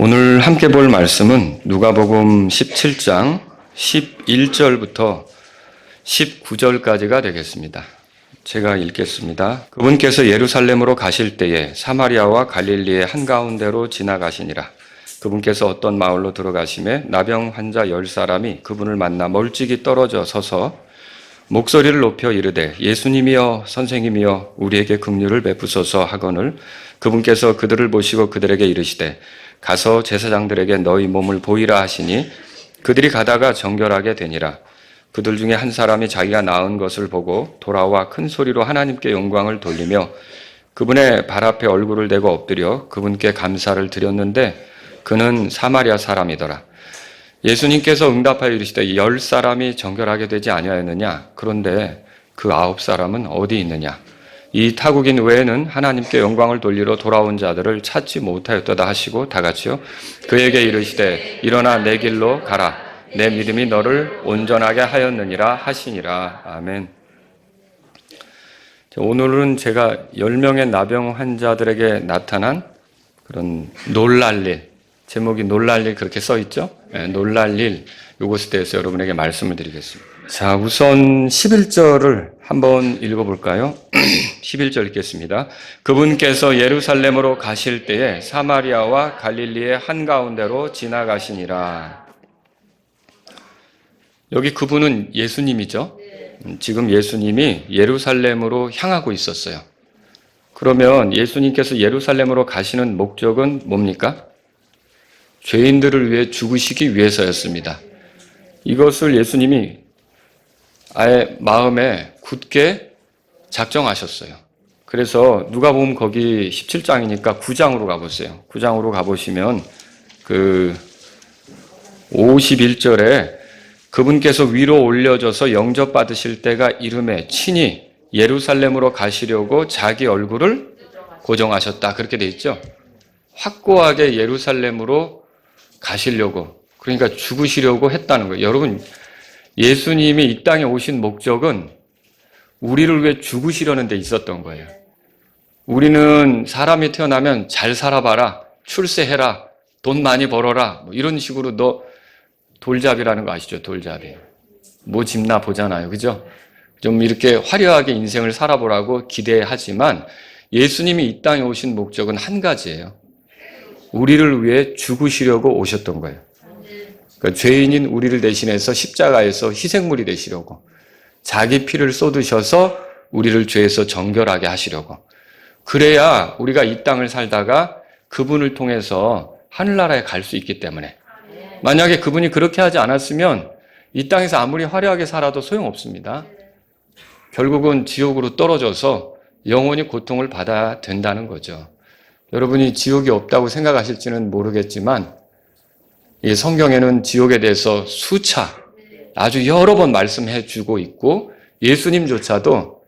오늘 함께 볼 말씀은 누가복음 17장 11절부터 19절까지가 되겠습니다. 제가 읽겠습니다. 그분께서 예루살렘으로 가실 때에 사마리아와 갈릴리의 한가운데로 지나가시니라. 그분께서 어떤 마을로 들어가심에 나병 환자 10사람이 그분을 만나 멀찍이 떨어져 서서 목소리를 높여 이르되 예수님이여 선생님이여 우리에게 긍휼을 베푸소서 하거늘 그분께서 그들을 보시고 그들에게 이르시되 가서 제사장들에게 너희 몸을 보이라 하시니 그들이 가다가 정결하게 되니라. 그들 중에 한 사람이 자기가 낳은 것을 보고 돌아와 큰 소리로 하나님께 영광을 돌리며 그분의 발 앞에 얼굴을 대고 엎드려 그분께 감사를 드렸는데 그는 사마리아 사람이더라. 예수님께서 응답하여 이르시되 10사람이 정결하게 되지 아니하였느냐? 그런데 그 9사람은 어디 있느냐? 이 타국인 외에는 하나님께 영광을 돌리러 돌아온 자들을 찾지 못하였도다 하시고 다같이요 그에게 이르시되 일어나 내 길로 가라. 내 믿음이 너를 온전하게 하였느니라 하시니라. 아멘. 오늘은 제가 10명의 나병 환자들에게 나타난 그런 놀랄 일, 제목이 놀랄 일 그렇게 써 있죠? 네, 놀랄 일, 이것에 대해서 여러분에게 말씀을 드리겠습니다. 자, 우선 11절을 한번 읽어볼까요? 11절 읽겠습니다. 그분께서 예루살렘으로 가실 때에 사마리아와 갈릴리의 한가운데로 지나가시니라. 여기 그분은 예수님이죠. 지금 예수님이 예루살렘으로 향하고 있었어요. 그러면 예수님께서 예루살렘으로 가시는 목적은 뭡니까? 죄인들을 위해 죽으시기 위해서였습니다. 이것을 예수님이 아예 마음에 굳게 작정하셨어요. 그래서 누가복음 거기 17장이니까 9장으로 가보세요. 9장으로 가보시면 그 51절에 그분께서 위로 올려져서 영접받으실 때가 이름에 친히 예루살렘으로 가시려고 자기 얼굴을 고정하셨다. 그렇게 돼 있죠. 확고하게 예루살렘으로 가시려고, 그러니까 죽으시려고 했다는 거예요. 여러분, 예수님이 이 땅에 오신 목적은 우리를 위해 죽으시려는 데 있었던 거예요. 우리는 사람이 태어나면 잘 살아봐라, 출세해라, 돈 많이 벌어라, 뭐 이런 식으로 너 돌잡이라는 거 아시죠? 돌잡이. 뭐 집나 보잖아요. 그죠? 좀 이렇게 화려하게 인생을 살아보라고 기대하지만 예수님이 이 땅에 오신 목적은 한 가지예요. 우리를 위해 죽으시려고 오셨던 거예요. 그러니까 죄인인 우리를 대신해서 십자가에서 희생물이 되시려고 자기 피를 쏟으셔서 우리를 죄에서 정결하게 하시려고. 그래야 우리가 이 땅을 살다가 그분을 통해서 하늘나라에 갈 수 있기 때문에. 만약에 그분이 그렇게 하지 않았으면 이 땅에서 아무리 화려하게 살아도 소용없습니다. 결국은 지옥으로 떨어져서 영원히 고통을 받아야 된다는 거죠. 여러분이 지옥이 없다고 생각하실지는 모르겠지만 이 성경에는 지옥에 대해서 수차 아주 여러 번 말씀해 주고 있고 예수님조차도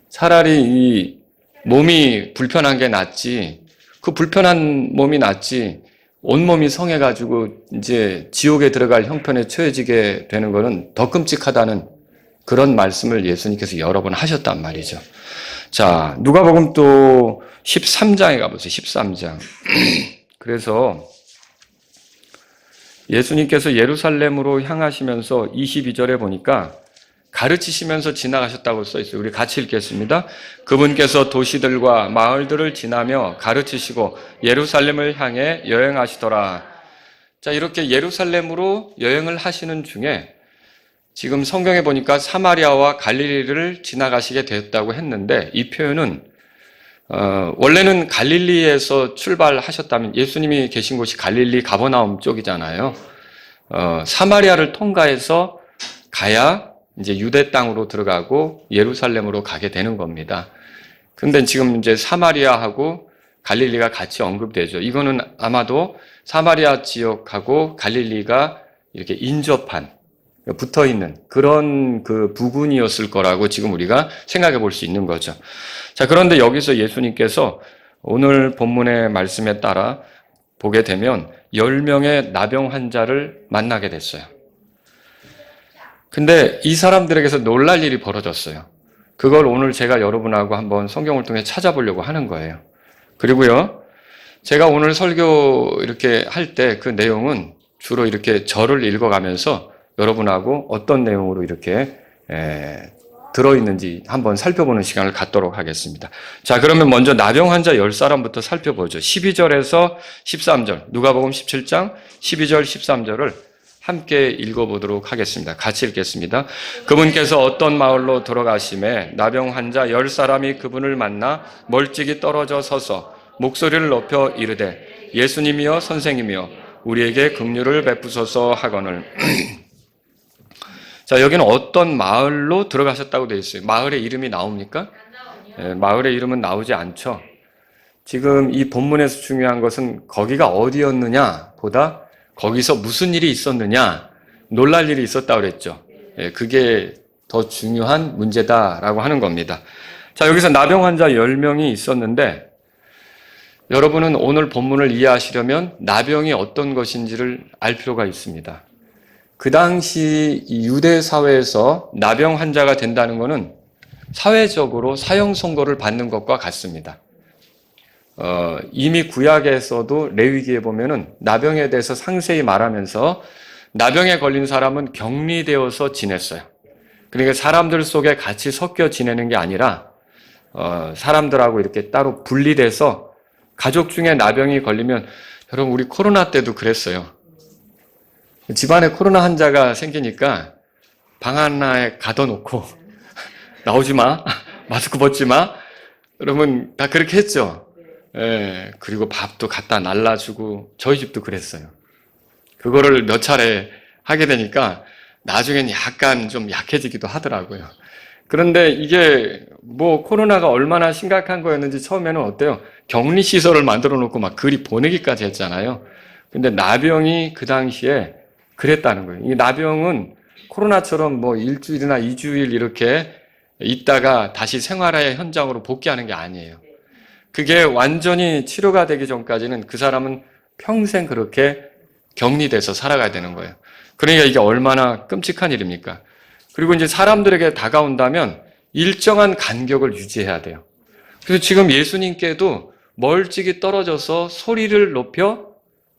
차라리 이 몸이 불편한 게 낫지, 그 불편한 몸이 낫지 온몸이 성해가지고 이제 지옥에 들어갈 형편에 처해지게 되는 것은 더 끔찍하다는 그런 말씀을 예수님께서 여러 번 하셨단 말이죠. 자, 누가복음 또 13장에 가보세요. 13장. 그래서 예수님께서 예루살렘으로 향하시면서 22절에 보니까 가르치시면서 지나가셨다고 써 있어요. 우리 같이 읽겠습니다. 그분께서 도시들과 마을들을 지나며 가르치시고 예루살렘을 향해 여행하시더라. 자, 이렇게 예루살렘으로 여행을 하시는 중에 지금 성경에 보니까 사마리아와 갈릴리를 지나가시게 되었다고 했는데 이 표현은 원래는 갈릴리에서 출발하셨다면 예수님이 계신 곳이 갈릴리 가버나움 쪽이잖아요. 사마리아를 통과해서 가야 이제 유대 땅으로 들어가고 예루살렘으로 가게 되는 겁니다. 근데 지금 이제 사마리아하고 갈릴리가 같이 언급되죠. 이거는 아마도 사마리아 지역하고 갈릴리가 이렇게 인접한, 붙어 있는 그런 그 부분이었을 거라고 지금 우리가 생각해 볼 수 있는 거죠. 자, 그런데 여기서 예수님께서 오늘 본문의 말씀에 따라 보게 되면 10명의 나병 환자를 만나게 됐어요. 근데 이 사람들에게서 놀랄 일이 벌어졌어요. 그걸 오늘 제가 여러분하고 한번 성경을 통해 찾아보려고 하는 거예요. 그리고요, 제가 오늘 설교 이렇게 할 때 그 내용은 주로 이렇게 절을 읽어가면서 여러분하고 어떤 내용으로 이렇게 들어있는지 한번 살펴보는 시간을 갖도록 하겠습니다. 자, 그러면 먼저 나병 환자 10사람부터 살펴보죠. 12절에서 13절, 누가복음 17장 12절 13절을 함께 읽어보도록 하겠습니다. 같이 읽겠습니다. 그분께서 어떤 마을로 들어가심에 나병 환자 10사람이 그분을 만나 멀찍이 떨어져 서서 목소리를 높여 이르되 예수님이여 선생님이여 우리에게 긍휼을 베푸소서 하거늘. 자, 여기는 어떤 마을로 들어가셨다고 되어 있어요. 마을의 이름이 나옵니까? 마을의 이름은 나오지 않죠. 지금 이 본문에서 중요한 것은 거기가 어디였느냐 보다 거기서 무슨 일이 있었느냐, 놀랄 일이 있었다고 그랬죠. 그게 더 중요한 문제다라고 하는 겁니다. 자, 여기서 나병 환자 10명이 있었는데 여러분은 오늘 본문을 이해하시려면 나병이 어떤 것인지를 알 필요가 있습니다. 그 당시 유대 사회에서 나병 환자가 된다는 것은 사회적으로 사형 선고를 받는 것과 같습니다. 이미 구약에서도 레위기에 보면은 나병에 대해서 상세히 말하면서 나병에 걸린 사람은 격리되어서 지냈어요. 그러니까 사람들 속에 같이 섞여 지내는 게 아니라 사람들하고 이렇게 따로 분리돼서 가족 중에 나병이 걸리면 여러분 우리 코로나 때도 그랬어요. 집안에 코로나 환자가 생기니까 방 하나에 가둬놓고 나오지 마, 마스크 벗지 마. 여러분 다 그렇게 했죠. 예, 그리고 밥도 갖다 날라주고 저희 집도 그랬어요. 그거를 몇 차례 하게 되니까 나중엔 약간 좀 약해지기도 하더라고요. 그런데 이게 뭐 코로나가 얼마나 심각한 거였는지 처음에는 어때요? 격리시설을 만들어 놓고 막 그리 보내기까지 했잖아요. 근데 나병이 그 당시에 그랬다는 거예요. 이 나병은 코로나처럼 뭐 일주일이나 2주일 이렇게 있다가 다시 생활의 현장으로 복귀하는 게 아니에요. 그게 완전히 치료가 되기 전까지는 그 사람은 평생 그렇게 격리돼서 살아가야 되는 거예요. 그러니까 이게 얼마나 끔찍한 일입니까? 그리고 이제 사람들에게 다가온다면 일정한 간격을 유지해야 돼요. 그래서 지금 예수님께도 멀찍이 떨어져서 소리를 높여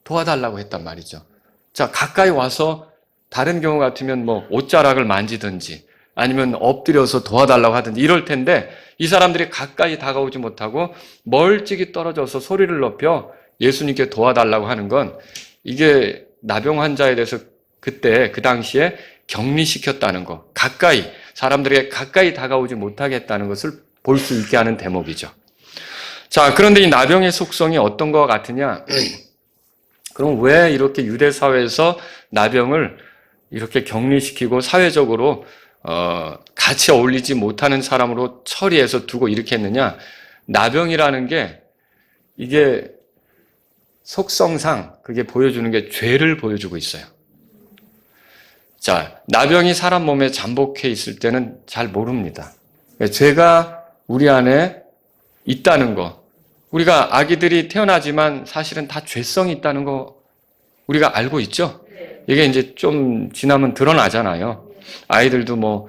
도와달라고 했단 말이죠. 자, 가까이 와서 다른 경우 같으면 뭐 옷자락을 만지든지 아니면 엎드려서 도와달라고 하든지 이럴 텐데 이 사람들이 가까이 다가오지 못하고 멀찍이 떨어져서 소리를 높여 예수님께 도와달라고 하는 건 이게 나병 환자에 대해서 그때 그 당시에 격리시켰다는 거, 가까이 사람들에게 가까이 다가오지 못하게 했다는 것을 볼 수 있게 하는 대목이죠. 자, 그런데 이 나병의 속성이 어떤 것 같으냐? 그럼 왜 이렇게 유대 사회에서 나병을 이렇게 격리시키고 사회적으로 같이 어울리지 못하는 사람으로 처리해서 두고 이렇게 했느냐? 나병이라는 게 이게 속성상 그게 보여주는 게 죄를 보여주고 있어요. 자, 나병이 사람 몸에 잠복해 있을 때는 잘 모릅니다. 죄가 우리 안에 있다는 거. 우리가 아기들이 태어나지만 사실은 다 죄성이 있다는 거 우리가 알고 있죠? 이게 이제 좀 지나면 드러나잖아요. 아이들도 뭐,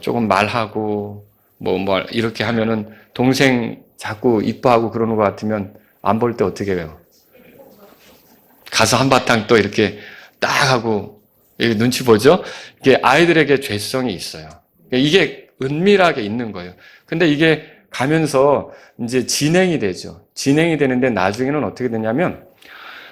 조금 말하고, 뭐, 이렇게 하면은 동생 자꾸 이뻐하고 그러는 것 같으면 안 볼 때 어떻게 해요? 가서 한바탕 또 이렇게 딱 하고, 눈치 보죠? 이게 아이들에게 죄성이 있어요. 이게 은밀하게 있는 거예요. 근데 이게 가면서 이제 진행이 되죠. 진행이 되는데 나중에는 어떻게 되냐면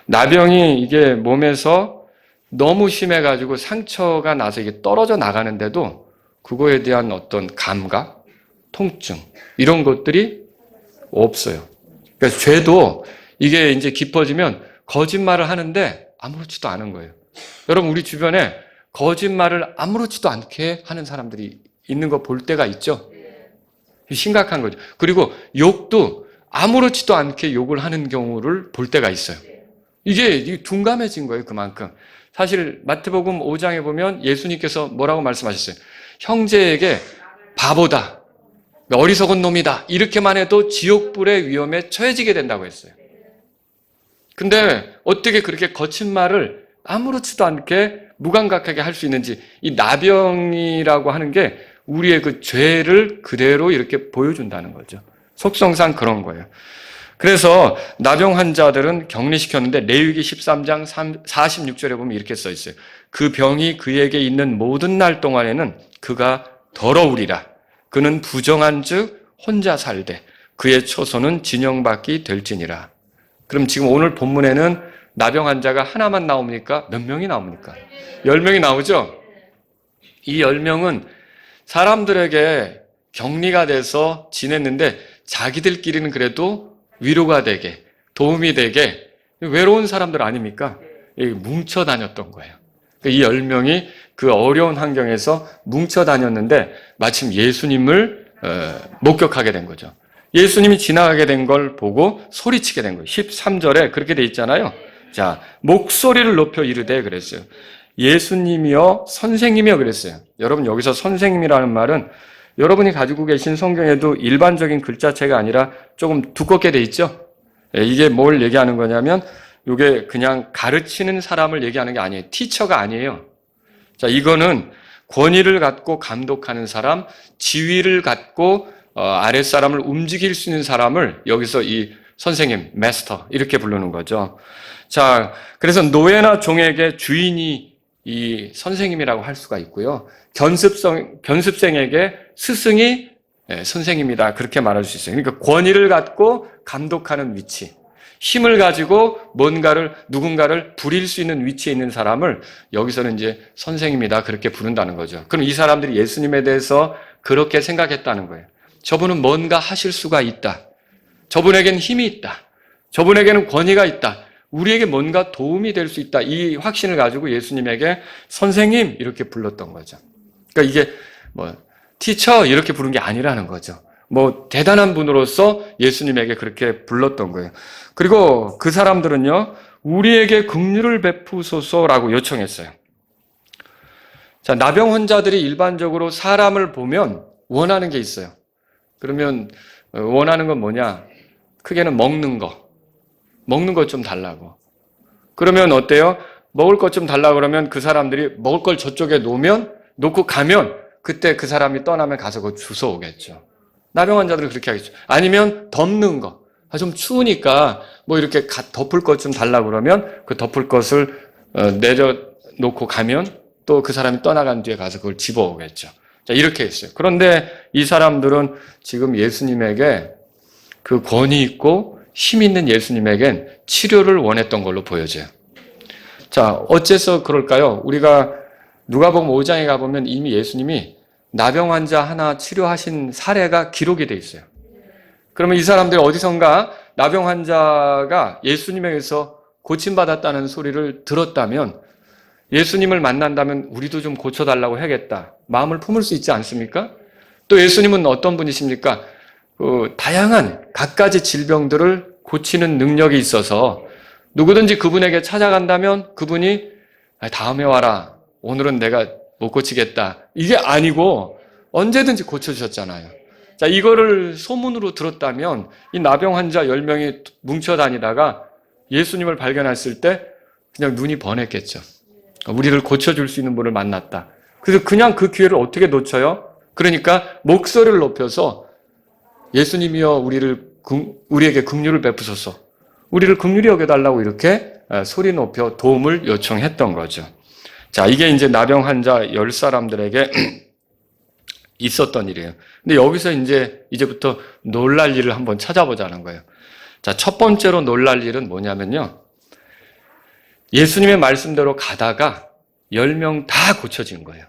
나병이 이게 몸에서 너무 심해가지고 상처가 나서 이게 떨어져 나가는데도 그거에 대한 어떤 감각, 통증 이런 것들이 없어요. 그러니까 죄도 이게 이제 깊어지면 거짓말을 하는데 아무렇지도 않은 거예요. 여러분 우리 주변에 거짓말을 아무렇지도 않게 하는 사람들이 있는 거 볼 때가 있죠. 심각한 거죠. 그리고 욕도 아무렇지도 않게 욕을 하는 경우를 볼 때가 있어요. 이게 둔감해진 거예요. 그만큼. 사실 마태복음 5장에 보면 예수님께서 뭐라고 말씀하셨어요? 형제에게 바보다, 어리석은 놈이다 이렇게만 해도 지옥불의 위험에 처해지게 된다고 했어요. 근데 어떻게 그렇게 거친 말을 아무렇지도 않게 무감각하게 할 수 있는지 이 나병이라고 하는 게 우리의 그 죄를 그대로 이렇게 보여준다는 거죠. 속성상 그런 거예요. 그래서 나병 환자들은 격리시켰는데 레위기 13장 46절에 보면 이렇게 써 있어요. 그 병이 그에게 있는 모든 날 동안에는 그가 더러우리라. 그는 부정한즉 혼자 살되 그의 초소는 진영받기 될지니라. 그럼 지금 오늘 본문에는 나병 환자가 하나만 나옵니까? 몇 명이 나옵니까? 10명이 나오죠? 이 10명은 사람들에게 격리가 돼서 지냈는데 자기들끼리는 그래도 위로가 되게, 도움이 되게 외로운 사람들 아닙니까? 뭉쳐 다녔던 거예요. 이 10명이 그 어려운 환경에서 뭉쳐 다녔는데 마침 예수님을 목격하게 된 거죠. 예수님이 지나가게 된 걸 보고 소리치게 된 거예요. 13절에 그렇게 돼 있잖아요. 자, 목소리를 높여 이르되 그랬어요. 예수님이여 선생님이여 그랬어요. 여러분 여기서 선생님이라는 말은 여러분이 가지고 계신 성경에도 일반적인 글자체가 아니라 조금 두껍게 돼 있죠. 이게 뭘 얘기하는 거냐면 이게 그냥 가르치는 사람을 얘기하는 게 아니에요. 티처가 아니에요. 자, 이거는 권위를 갖고 감독하는 사람, 지위를 갖고 아랫사람을 움직일 수 있는 사람을 여기서 이 선생님, 마스터 이렇게 부르는 거죠. 자, 그래서 노예나 종에게 주인이 이 선생님이라고 할 수가 있고요. 견습생에게 스승이 선생님이다 그렇게 말할 수 있어요. 그러니까 권위를 갖고 감독하는 위치, 힘을 가지고 누군가를 부릴 수 있는 위치에 있는 사람을 여기서는 이제 선생님이다 그렇게 부른다는 거죠. 그럼 이 사람들이 예수님에 대해서 그렇게 생각했다는 거예요. 저분은 뭔가 하실 수가 있다. 저분에게는 힘이 있다. 저분에게는 권위가 있다. 우리에게 뭔가 도움이 될 수 있다. 이 확신을 가지고 예수님에게 선생님 이렇게 불렀던 거죠. 그러니까 이게 티처 이렇게 부른 게 아니라는 거죠. 대단한 분으로서 예수님에게 그렇게 불렀던 거예요. 그리고 그 사람들은요, 우리에게 긍휼을 베푸소서라고 요청했어요. 자, 나병 환자들이 일반적으로 사람을 보면 원하는 게 있어요. 그러면 원하는 건 뭐냐? 크게는 먹는 것 좀 달라고. 그러면 어때요? 먹을 것 좀 달라고 그러면 그 사람들이 먹을 걸 저쪽에 놓고 가면 그때 그 사람이 떠나면 가서 그거 주워 오겠죠. 나병 환자들은 그렇게 하겠죠. 아니면 덮는 거. 좀 추우니까 이렇게 덮을 것 좀 달라고 그러면 그 덮을 것을 내려놓고 가면 또 그 사람이 떠나간 뒤에 가서 그걸 집어오겠죠. 자, 이렇게 했어요. 그런데 이 사람들은 지금 예수님에게 그 권위 있고 힘 있는 예수님에겐 치료를 원했던 걸로 보여져요. 자, 어째서 그럴까요? 우리가 누가복음 5장에 가보면 이미 예수님이 나병 환자 하나 치료하신 사례가 기록이 돼 있어요. 그러면 이 사람들이 어디선가 나병 환자가 예수님에게서 고침받았다는 소리를 들었다면 예수님을 만난다면 우리도 좀 고쳐달라고 해야겠다. 마음을 품을 수 있지 않습니까? 또 예수님은 어떤 분이십니까? 다양한 갖가지 질병들을 고치는 능력이 있어서 누구든지 그분에게 찾아간다면 그분이 다음에 와라. 오늘은 내가 못 고치겠다. 이게 아니고 언제든지 고쳐주셨잖아요. 자, 이거를 소문으로 들었다면 이 나병 환자 10명이 뭉쳐 다니다가 예수님을 발견했을 때 그냥 눈이 번했겠죠. 우리를 고쳐줄 수 있는 분을 만났다. 그래서 그냥 그 기회를 어떻게 놓쳐요? 그러니까 목소리를 높여서 예수님이여 우리에게 긍휼을 베푸소서. 우리를 긍휼히 여겨달라고 이렇게 소리 높여 도움을 요청했던 거죠. 자, 이게 이제 나병 환자 10사람들에게 있었던 일이에요. 근데 여기서 이제부터 놀랄 일을 한번 찾아보자는 거예요. 자, 첫 번째로 놀랄 일은 뭐냐면요. 예수님의 말씀대로 가다가 10명 다 고쳐진 거예요.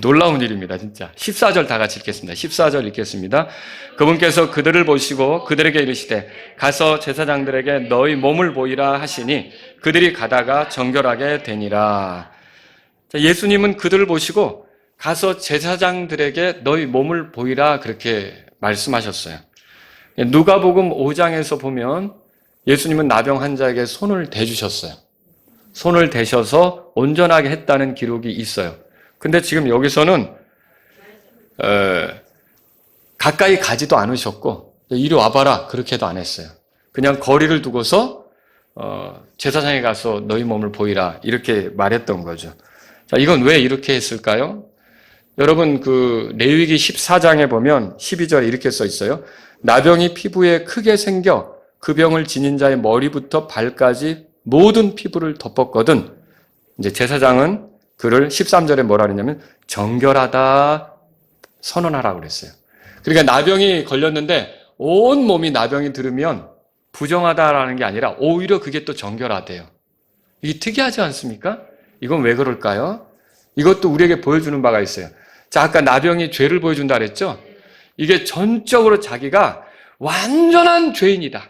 놀라운 일입니다, 진짜. 14절 다 같이 읽겠습니다. 14절 읽겠습니다. 그분께서 그들을 보시고 그들에게 이르시되 가서 제사장들에게 너희 몸을 보이라 하시니 그들이 가다가 정결하게 되니라. 자, 예수님은 그들을 보시고 가서 제사장들에게 너희 몸을 보이라 그렇게 말씀하셨어요. 누가복음 5장에서 보면 예수님은 나병 환자에게 손을 대주셨어요. 손을 대셔서 온전하게 했다는 기록이 있어요. 근데 지금 여기서는 가까이 가지도 않으셨고 이리 와봐라 그렇게도 안 했어요. 그냥 거리를 두고서 제사장에 가서 너희 몸을 보이라 이렇게 말했던 거죠. 자, 이건 왜 이렇게 했을까요? 여러분 그 레위기 14장에 보면 12절에 이렇게 써 있어요. 나병이 피부에 크게 생겨 그 병을 지닌 자의 머리부터 발까지 모든 피부를 덮었거든. 이제 제사장은 그를 13절에 뭐라 그랬냐면 정결하다 선언하라고 그랬어요. 그러니까 나병이 걸렸는데 온 몸이 나병이 들으면 부정하다라는 게 아니라 오히려 그게 또 정결하대요. 이게 특이하지 않습니까? 이건 왜 그럴까요? 이것도 우리에게 보여주는 바가 있어요. 자, 아까 나병이 죄를 보여준다 그랬죠? 이게 전적으로 자기가 완전한 죄인이다.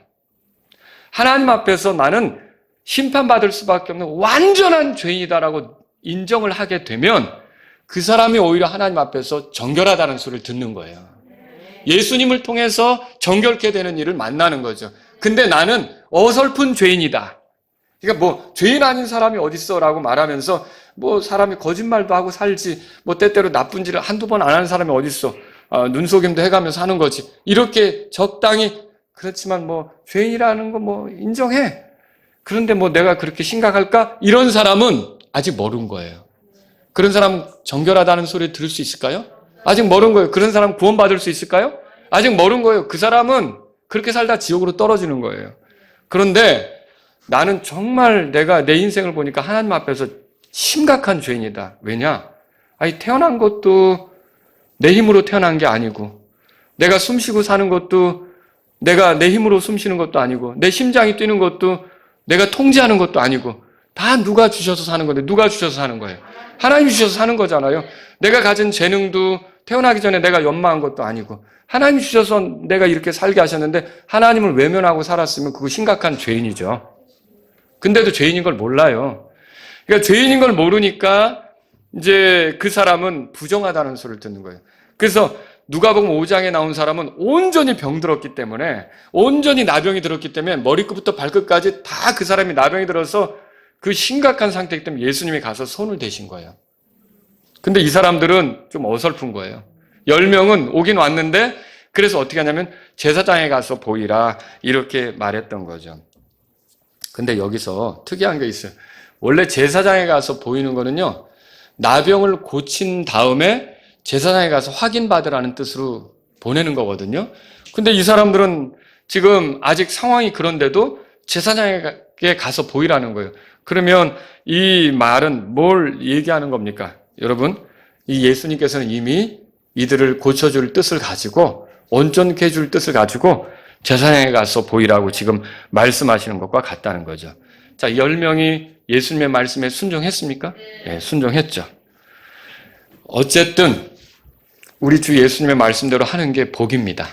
하나님 앞에서 나는 심판받을 수밖에 없는 완전한 죄인이다라고 인정을 하게 되면 그 사람이 오히려 하나님 앞에서 정결하다는 소리를 듣는 거예요. 예수님을 통해서 정결케 되는 일을 만나는 거죠. 근데 나는 어설픈 죄인이다. 그러니까 뭐 죄인 아닌 사람이 어딨어라고 말하면서 뭐 사람이 거짓말도 하고 살지 뭐 때때로 나쁜 짓을 한두 번 안 하는 사람이 어딨어. 눈속임도 해가면서 하는 거지. 이렇게 적당히 그렇지만 뭐 죄인이라는 거 뭐 인정해. 그런데 뭐 내가 그렇게 심각할까? 이런 사람은 아직 모르는 거예요. 그런 사람 정결하다는 소리 들을 수 있을까요? 아직 모르는 거예요. 그런 사람 구원받을 수 있을까요? 아직 모르는 거예요. 그 사람은 그렇게 살다 지옥으로 떨어지는 거예요. 그런데 나는 정말 내가 내 인생을 보니까 하나님 앞에서 심각한 죄인이다. 왜냐? 아니 태어난 것도 내 힘으로 태어난 게 아니고 내가 숨쉬고 사는 것도 내가 내 힘으로 숨쉬는 것도 아니고 내 심장이 뛰는 것도 내가 통제하는 것도 아니고 다 누가 주셔서 사는 건데 누가 주셔서 사는 거예요? 하나님이 주셔서 사는 거잖아요. 내가 가진 재능도 태어나기 전에 내가 연마한 것도 아니고 하나님이 주셔서 내가 이렇게 살게 하셨는데 하나님을 외면하고 살았으면 그거 심각한 죄인이죠. 근데도 죄인인 걸 몰라요. 그러니까 죄인인 걸 모르니까 이제 그 사람은 부정하다는 소리를 듣는 거예요. 그래서 누가복음 5장에 나온 사람은 온전히 병들었기 때문에 온전히 나병이 들었기 때문에 머리끝부터 발끝까지 다 그 사람이 나병이 들어서 그 심각한 상태이기 때문에 예수님이 가서 손을 대신 거예요. 근데 이 사람들은 좀 어설픈 거예요. 10명은 오긴 왔는데 그래서 어떻게 하냐면 제사장에 가서 보이라 이렇게 말했던 거죠. 근데 여기서 특이한 게 있어요. 원래 제사장에 가서 보이는 거는요. 나병을 고친 다음에 제사장에 가서 확인받으라는 뜻으로 보내는 거거든요. 근데 이 사람들은 지금 아직 상황이 그런데도 제사장에게 가서 보이라는 거예요. 그러면 이 말은 뭘 얘기하는 겁니까? 여러분, 이 예수님께서는 이미 이들을 고쳐줄 뜻을 가지고 온전케 해줄 뜻을 가지고 제사장에 가서 보이라고 지금 말씀하시는 것과 같다는 거죠. 자, 10명이 예수님의 말씀에 순종했습니까? 네, 순종했죠. 어쨌든 우리 주 예수님의 말씀대로 하는 게 복입니다.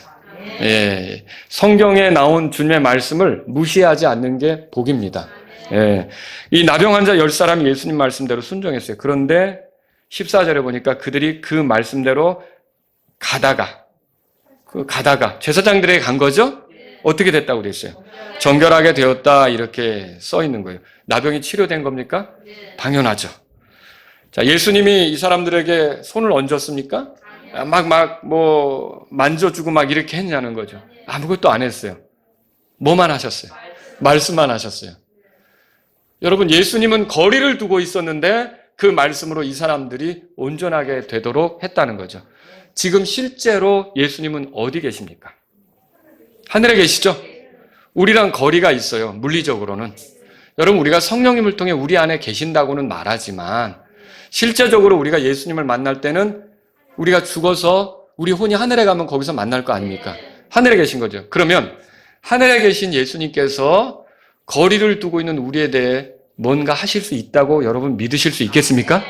예, 성경에 나온 주님의 말씀을 무시하지 않는 게 복입니다. 예, 이 나병 환자 10사람이 예수님 말씀대로 순종했어요. 그런데 14절에 보니까 그들이 그 말씀대로 가다가 제사장들에게 간 거죠? 어떻게 됐다고 그랬어요? 정결하게 되었다 이렇게 써 있는 거예요. 나병이 치료된 겁니까? 당연하죠. 자, 예수님이 이 사람들에게 손을 얹었습니까? 뭐 만져주고 막 이렇게 했냐는 거죠. 아무것도 안 했어요. 뭐만 하셨어요? 말씀만 하셨어요. 여러분, 예수님은 거리를 두고 있었는데 그 말씀으로 이 사람들이 온전하게 되도록 했다는 거죠. 지금 실제로 예수님은 어디 계십니까? 하늘에 계시죠? 우리랑 거리가 있어요. 물리적으로는. 여러분, 우리가 성령님을 통해 우리 안에 계신다고는 말하지만 실제적으로 우리가 예수님을 만날 때는 우리가 죽어서 우리 혼이 하늘에 가면 거기서 만날 거 아닙니까? 하늘에 계신 거죠. 그러면 하늘에 계신 예수님께서 거리를 두고 있는 우리에 대해 뭔가 하실 수 있다고 여러분 믿으실 수 있겠습니까?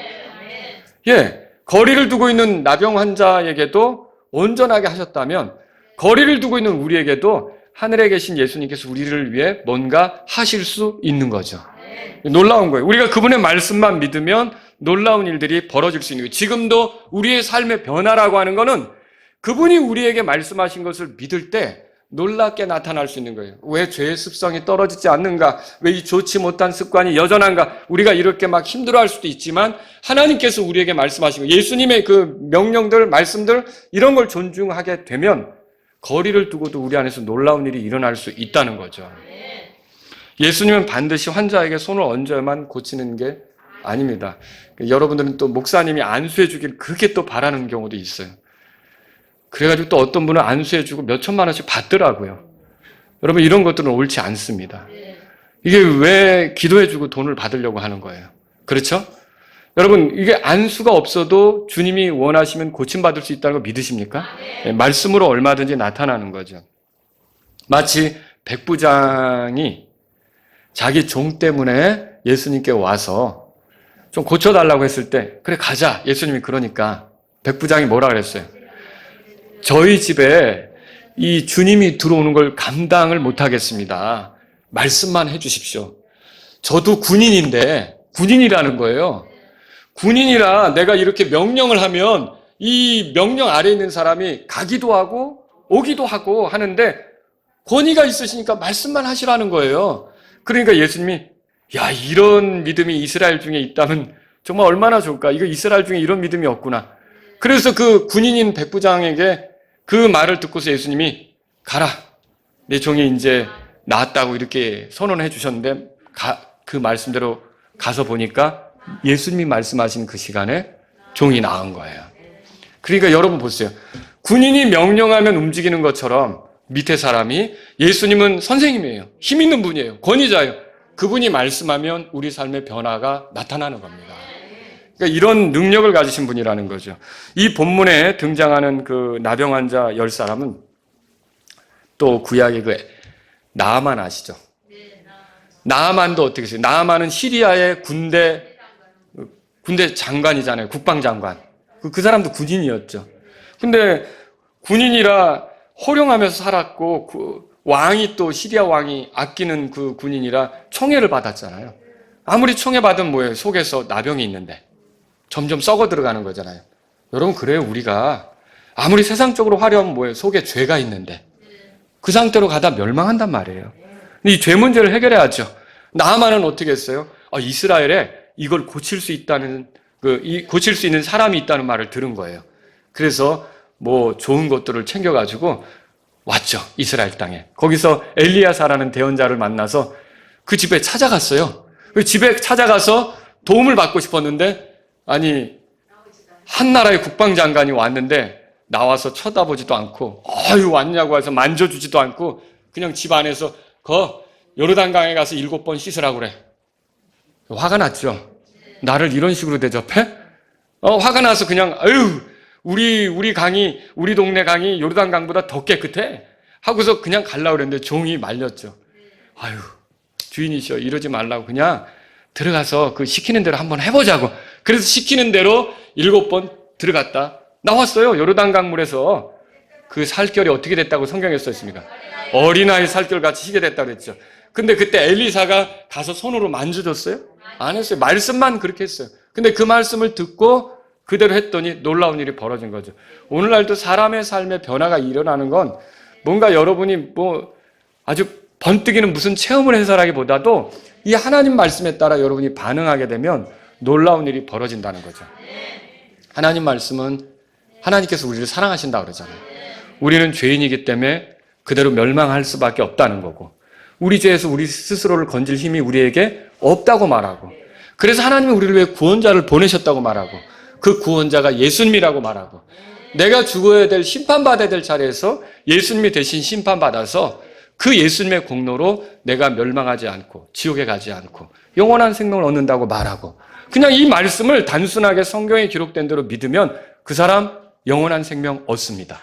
예, 거리를 두고 있는 나병 환자에게도 온전하게 하셨다면 거리를 두고 있는 우리에게도 하늘에 계신 예수님께서 우리를 위해 뭔가 하실 수 있는 거죠. 놀라운 거예요. 우리가 그분의 말씀만 믿으면 놀라운 일들이 벌어질 수 있는 거예요. 지금도 우리의 삶의 변화라고 하는 거는 그분이 우리에게 말씀하신 것을 믿을 때 놀랍게 나타날 수 있는 거예요. 왜 죄의 습성이 떨어지지 않는가? 왜 이 좋지 못한 습관이 여전한가? 우리가 이렇게 막 힘들어할 수도 있지만 하나님께서 우리에게 말씀하신 거, 예수님의 그 명령들, 말씀들 이런 걸 존중하게 되면 거리를 두고도 우리 안에서 놀라운 일이 일어날 수 있다는 거죠. 예수님은 반드시 환자에게 손을 얹어야만 고치는 게 아닙니다. 여러분들은 또 목사님이 안수해 주길 그렇게 또 바라는 경우도 있어요. 그래가지고 또 어떤 분은 안수해 주고 몇 천만 원씩 받더라고요. 여러분 이런 것들은 옳지 않습니다. 이게 왜 기도해주고 돈을 받으려고 하는 거예요? 그렇죠? 여러분 이게 안수가 없어도 주님이 원하시면 고침받을 수 있다는 거 믿으십니까? 네, 말씀으로 얼마든지 나타나는 거죠. 마치 백부장이 자기 종 때문에 예수님께 와서 좀 고쳐달라고 했을 때 그래 가자. 예수님이 그러니까 백부장이 뭐라 그랬어요? 저희 집에 이 주님이 들어오는 걸 감당을 못하겠습니다. 말씀만 해주십시오. 저도 군인인데 군인이라는 거예요. 군인이라 내가 이렇게 명령을 하면 이 명령 아래에 있는 사람이 가기도 하고 오기도 하고 하는데 권위가 있으시니까 말씀만 하시라는 거예요. 그러니까 예수님이 야 이런 믿음이 이스라엘 중에 있다면 정말 얼마나 좋을까. 이거 이스라엘 중에 이런 믿음이 없구나. 그래서 그 군인인 백부장에게 그 말을 듣고서 예수님이 가라. 내 종이 이제 나았다고 이렇게 선언해 주셨는데 그 말씀대로 가서 보니까 예수님이 말씀하신 그 시간에 종이 나은 거예요. 그러니까 여러분 보세요. 군인이 명령하면 움직이는 것처럼 밑에 사람이 예수님은 선생님이에요. 힘 있는 분이에요. 권위자예요. 그분이 말씀하면 우리 삶의 변화가 나타나는 겁니다. 그러니까 이런 능력을 가지신 분이라는 거죠. 이 본문에 등장하는 그 나병 환자 10사람은 또 구약의 그 나아만 아시죠? 나아만도 어떻게 했어요? 나아만은 시리아의 군대 장관이잖아요. 국방장관. 그 사람도 군인이었죠. 근데 군인이라 호령하면서 살았고 그 왕이 또 시리아 왕이 아끼는 그 군인이라 총애를 받았잖아요. 아무리 총애 받으면 뭐예요? 속에서 나병이 있는데 점점 썩어 들어가는 거잖아요. 여러분 그래요. 우리가 아무리 세상적으로 화려하면 뭐예요? 속에 죄가 있는데 그 상태로 가다 멸망한단 말이에요. 이 죄 문제를 해결해야죠. 나아만은 어떻게 했어요? 이스라엘에 이걸 고칠 수 있다는 고칠 수 있는 사람이 있다는 말을 들은 거예요. 그래서 뭐 좋은 것들을 챙겨가지고 왔죠. 이스라엘 땅에. 거기서 엘리야사라는 대언자를 만나서 그 집에 찾아갔어요. 그 집에 찾아가서 도움을 받고 싶었는데 아니 한 나라의 국방장관이 왔는데 나와서 쳐다보지도 않고 아유 왔냐고 해서 만져주지도 않고 그냥 집 안에서 요르단강에 가서 7번 씻으라고 그래. 화가 났죠. 나를 이런 식으로 대접해? 화가 나서 그냥 아유 우리 강이 우리 동네 강이 요르단강보다 더 깨끗해 하고서 그냥 가려고 그랬는데 종이 말렸죠. 아유 주인이시여 이러지 말라고 그냥 들어가서 그 시키는 대로 한번 해보자고. 그래서 시키는 대로 7번 들어갔다 나왔어요. 요르단 강물에서. 그 살결이 어떻게 됐다고 성경에 써 있습니까? 어린아이 살결같이 희게 됐다고 그랬죠. 근데 그때 엘리사가 가서 손으로 만져줬어요? 안 했어요. 말씀만 그렇게 했어요. 근데 그 말씀을 듣고 그대로 했더니 놀라운 일이 벌어진 거죠. 오늘날도 사람의 삶에 변화가 일어나는 건 뭔가 여러분이 뭐 아주 번뜩이는 무슨 체험을 해서라기보다도 이 하나님 말씀에 따라 여러분이 반응하게 되면 놀라운 일이 벌어진다는 거죠. 하나님 말씀은 하나님께서 우리를 사랑하신다고 그러잖아요. 우리는 죄인이기 때문에 그대로 멸망할 수밖에 없다는 거고 우리 죄에서 우리 스스로를 건질 힘이 우리에게 없다고 말하고 그래서 하나님이 우리를 위해 구원자를 보내셨다고 말하고 그 구원자가 예수님이라고 말하고 내가 죽어야 될 심판받아야 될 자리에서 예수님이 대신 심판받아서 그 예수님의 공로로 내가 멸망하지 않고 지옥에 가지 않고 영원한 생명을 얻는다고 말하고 그냥 이 말씀을 단순하게 성경에 기록된 대로 믿으면 그 사람 영원한 생명 얻습니다.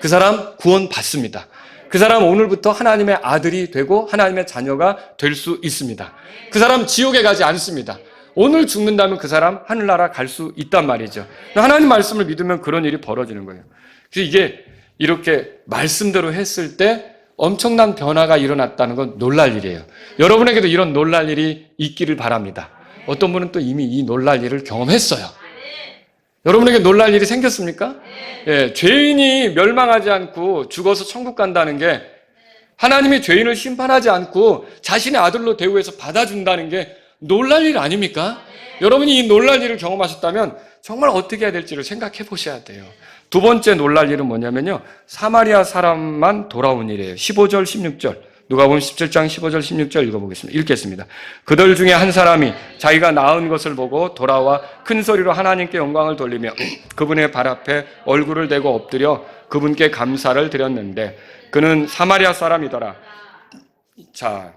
그 사람 구원 받습니다. 그 사람 오늘부터 하나님의 아들이 되고 하나님의 자녀가 될 수 있습니다. 그 사람 지옥에 가지 않습니다. 오늘 죽는다면 그 사람 하늘나라 갈 수 있단 말이죠. 하나님 말씀을 믿으면 그런 일이 벌어지는 거예요. 그래서 이게 이렇게 말씀대로 했을 때 엄청난 변화가 일어났다는 건 놀랄 일이에요. 여러분에게도 이런 놀랄 일이 있기를 바랍니다. 어떤 분은 또 이미 이 놀랄 일을 경험했어요. 여러분에게 놀랄 일이 생겼습니까? 예, 죄인이 멸망하지 않고 죽어서 천국 간다는 게 하나님이 죄인을 심판하지 않고 자신의 아들로 대우해서 받아준다는 게 놀랄 일 아닙니까? 여러분이 이 놀랄 일을 경험하셨다면 정말 어떻게 해야 될지를 생각해 보셔야 돼요. 두 번째 놀랄 일은 뭐냐면요. 사마리아 사람만 돌아온 일이에요. 15절, 16절. 누가복음 17장 15절, 16절 읽어보겠습니다. 읽겠습니다. 그들 중에 한 사람이 자기가 낳은 것을 보고 돌아와 큰 소리로 하나님께 영광을 돌리며 그분의 발 앞에 얼굴을 대고 엎드려 그분께 감사를 드렸는데 그는 사마리아 사람이더라. 자,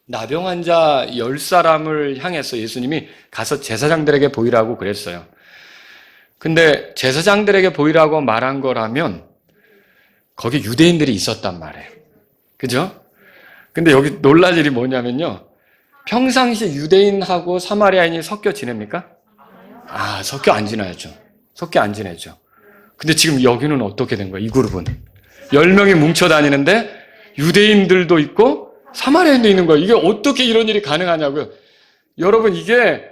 나병 환자 10사람을 향해서 예수님이 가서 제사장들에게 보이라고 그랬어요. 근데 제사장들에게 보이라고 말한 거라면 거기 유대인들이 있었단 말이에요. 그죠? 근데 여기 놀랄 일이 뭐냐면요. 평상시 유대인하고 사마리아인이 섞여 지냅니까? 섞여 안 지내죠. 섞여 안 지내죠. 근데 지금 여기는 어떻게 된 거예요? 이 그룹은 10명이 뭉쳐 다니는데 유대인들도 있고 사마리아인도 있는 거예요. 이게 어떻게 이런 일이 가능하냐고요. 여러분, 이게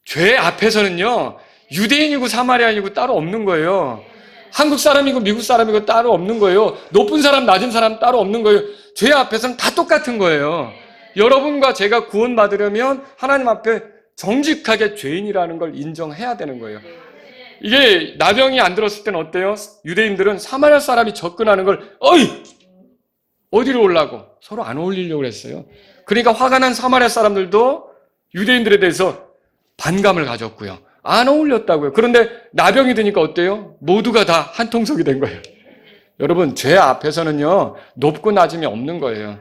죄 앞에서는요, 유대인이고 사마리아인이고 따로 없는 거예요. 한국 사람이고 미국 사람이고 따로 없는 거예요. 높은 사람, 낮은 사람 따로 없는 거예요. 죄 앞에서는 다 똑같은 거예요. 여러분과 제가 구원받으려면 하나님 앞에 정직하게 죄인이라는 걸 인정해야 되는 거예요. 이게 나병이 안 들었을 때는 어때요? 유대인들은 사마리아 사람이 접근하는 걸 어디로 오려고? 서로 안 어울리려고 했어요. 그러니까 화가 난 사마리아 사람들도 유대인들에 대해서 반감을 가졌고요. 안 어울렸다고요. 그런데 나병이 드니까 어때요? 모두가 다 한 통속이 된 거예요. 여러분, 죄 앞에서는요, 높고 낮음이 없는 거예요.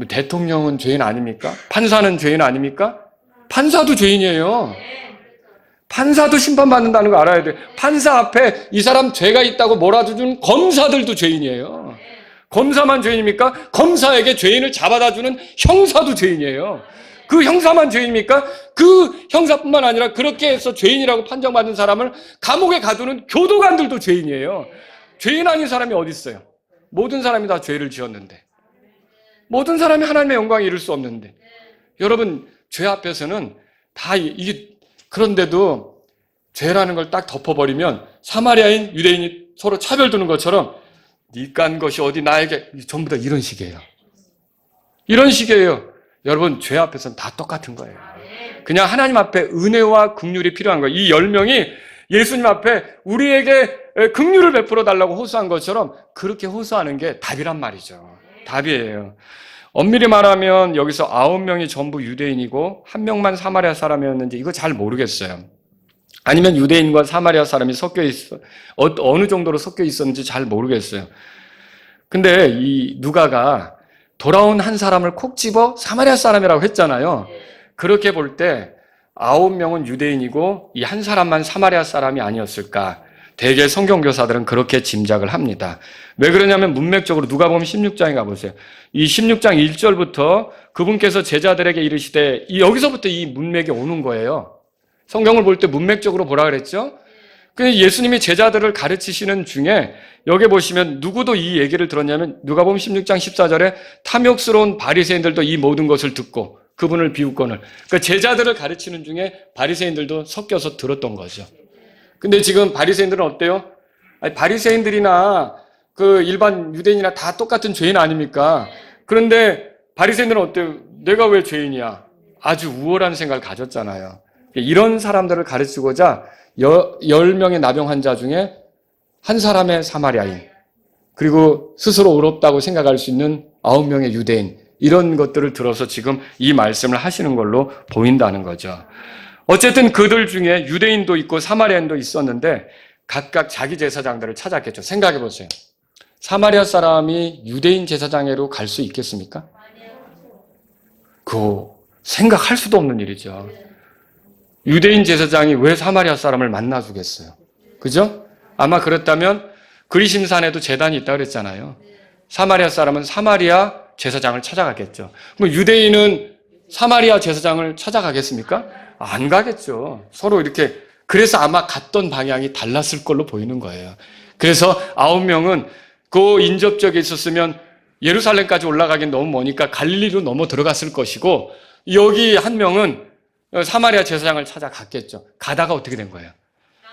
대통령은 죄인 아닙니까? 판사는 죄인 아닙니까? 판사도 죄인이에요. 판사도 심판받는다는 거 알아야 돼요. 판사 앞에 이 사람 죄가 있다고 몰아주는 검사들도 죄인이에요. 검사만 죄인입니까? 검사에게 죄인을 잡아다 주는 형사도 죄인이에요. 그 형사만 죄인입니까? 그 형사뿐만 아니라 그렇게 해서 죄인이라고 판정받은 사람을 감옥에 가두는 교도관들도 죄인이에요. 죄인 아닌 사람이 어디 있어요? 모든 사람이 다 죄를 지었는데, 모든 사람이 하나님의 영광에 이를 수 없는데, 여러분, 죄 앞에서는 다 이게, 그런데도 죄라는 걸 딱 덮어버리면 사마리아인, 유대인이 서로 차별 두는 것처럼 니 깐 것이 어디 나에게, 전부 다 이런 식이에요. 이런 식이에요. 여러분, 죄 앞에서는 다 똑같은 거예요. 그냥 하나님 앞에 은혜와 긍휼이 필요한 거예요. 이 10명이 예수님 앞에 우리에게 긍휼을 베풀어 달라고 호소한 것처럼 그렇게 호소하는 게 답이란 말이죠. 답이에요. 엄밀히 말하면 여기서 9명이 전부 유대인이고 1명만 사마리아 사람이었는지 이거 잘 모르겠어요. 아니면 유대인과 사마리아 사람이 섞여 있어, 어느 정도로 섞여 있었는지 잘 모르겠어요. 근데 이 누가가 돌아온 한 사람을 콕 집어 사마리아 사람이라고 했잖아요. 그렇게 볼 때 9명은 유대인이고 이 한 사람만 사마리아 사람이 아니었을까? 대개 성경교사들은 그렇게 짐작을 합니다. 왜 그러냐면 문맥적으로 누가복음 16장에 가보세요. 이 16장 1절부터 그분께서 제자들에게 이르시되, 여기서부터 이 문맥이 오는 거예요. 성경을 볼 때 문맥적으로 보라 그랬죠? 예수님이 제자들을 가르치시는 중에 여기 보시면 누구도 이 얘기를 들었냐면 누가복음 16장 14절에 탐욕스러운 바리새인들도 이 모든 것을 듣고 그분을 비웃거늘. 그러니까 제자들을 가르치는 중에 바리새인들도 섞여서 들었던 거죠. 근데 지금 바리새인들은 어때요? 바리새인들이나 그 일반 유대인이나 다 똑같은 죄인 아닙니까? 그런데 바리새인들은 어때요? 내가 왜 죄인이야? 아주 우월한 생각을 가졌잖아요. 이런 사람들을 가르치고자 10명의 나병 환자 중에 한 사람의 사마리아인, 그리고 스스로 의롭다고 생각할 수 있는 9명의 유대인, 이런 것들을 들어서 지금 이 말씀을 하시는 걸로 보인다는 거죠. 어쨌든 그들 중에 유대인도 있고 사마리아인도 있었는데 각각 자기 제사장들을 찾았겠죠. 생각해 보세요. 사마리아 사람이 유대인 제사장으로 갈 수 있겠습니까? 그거 생각할 수도 없는 일이죠. 유대인 제사장이 왜 사마리아 사람을 만나주겠어요? 그죠? 아마 그렇다면 그리심산에도 제단이 있다고 그랬잖아요. 사마리아 사람은 사마리아 제사장을 찾아가겠죠. 그럼 유대인은 사마리아 제사장을 찾아가겠습니까? 안 가겠죠. 서로 이렇게, 그래서 아마 갔던 방향이 달랐을 걸로 보이는 거예요. 그래서 9명은 그 인접적에 있었으면 예루살렘까지 올라가긴 너무 머니까 갈릴리로 넘어 들어갔을 것이고, 여기 한 명은 사마리아 제사장을 찾아갔겠죠. 가다가 어떻게 된 거예요?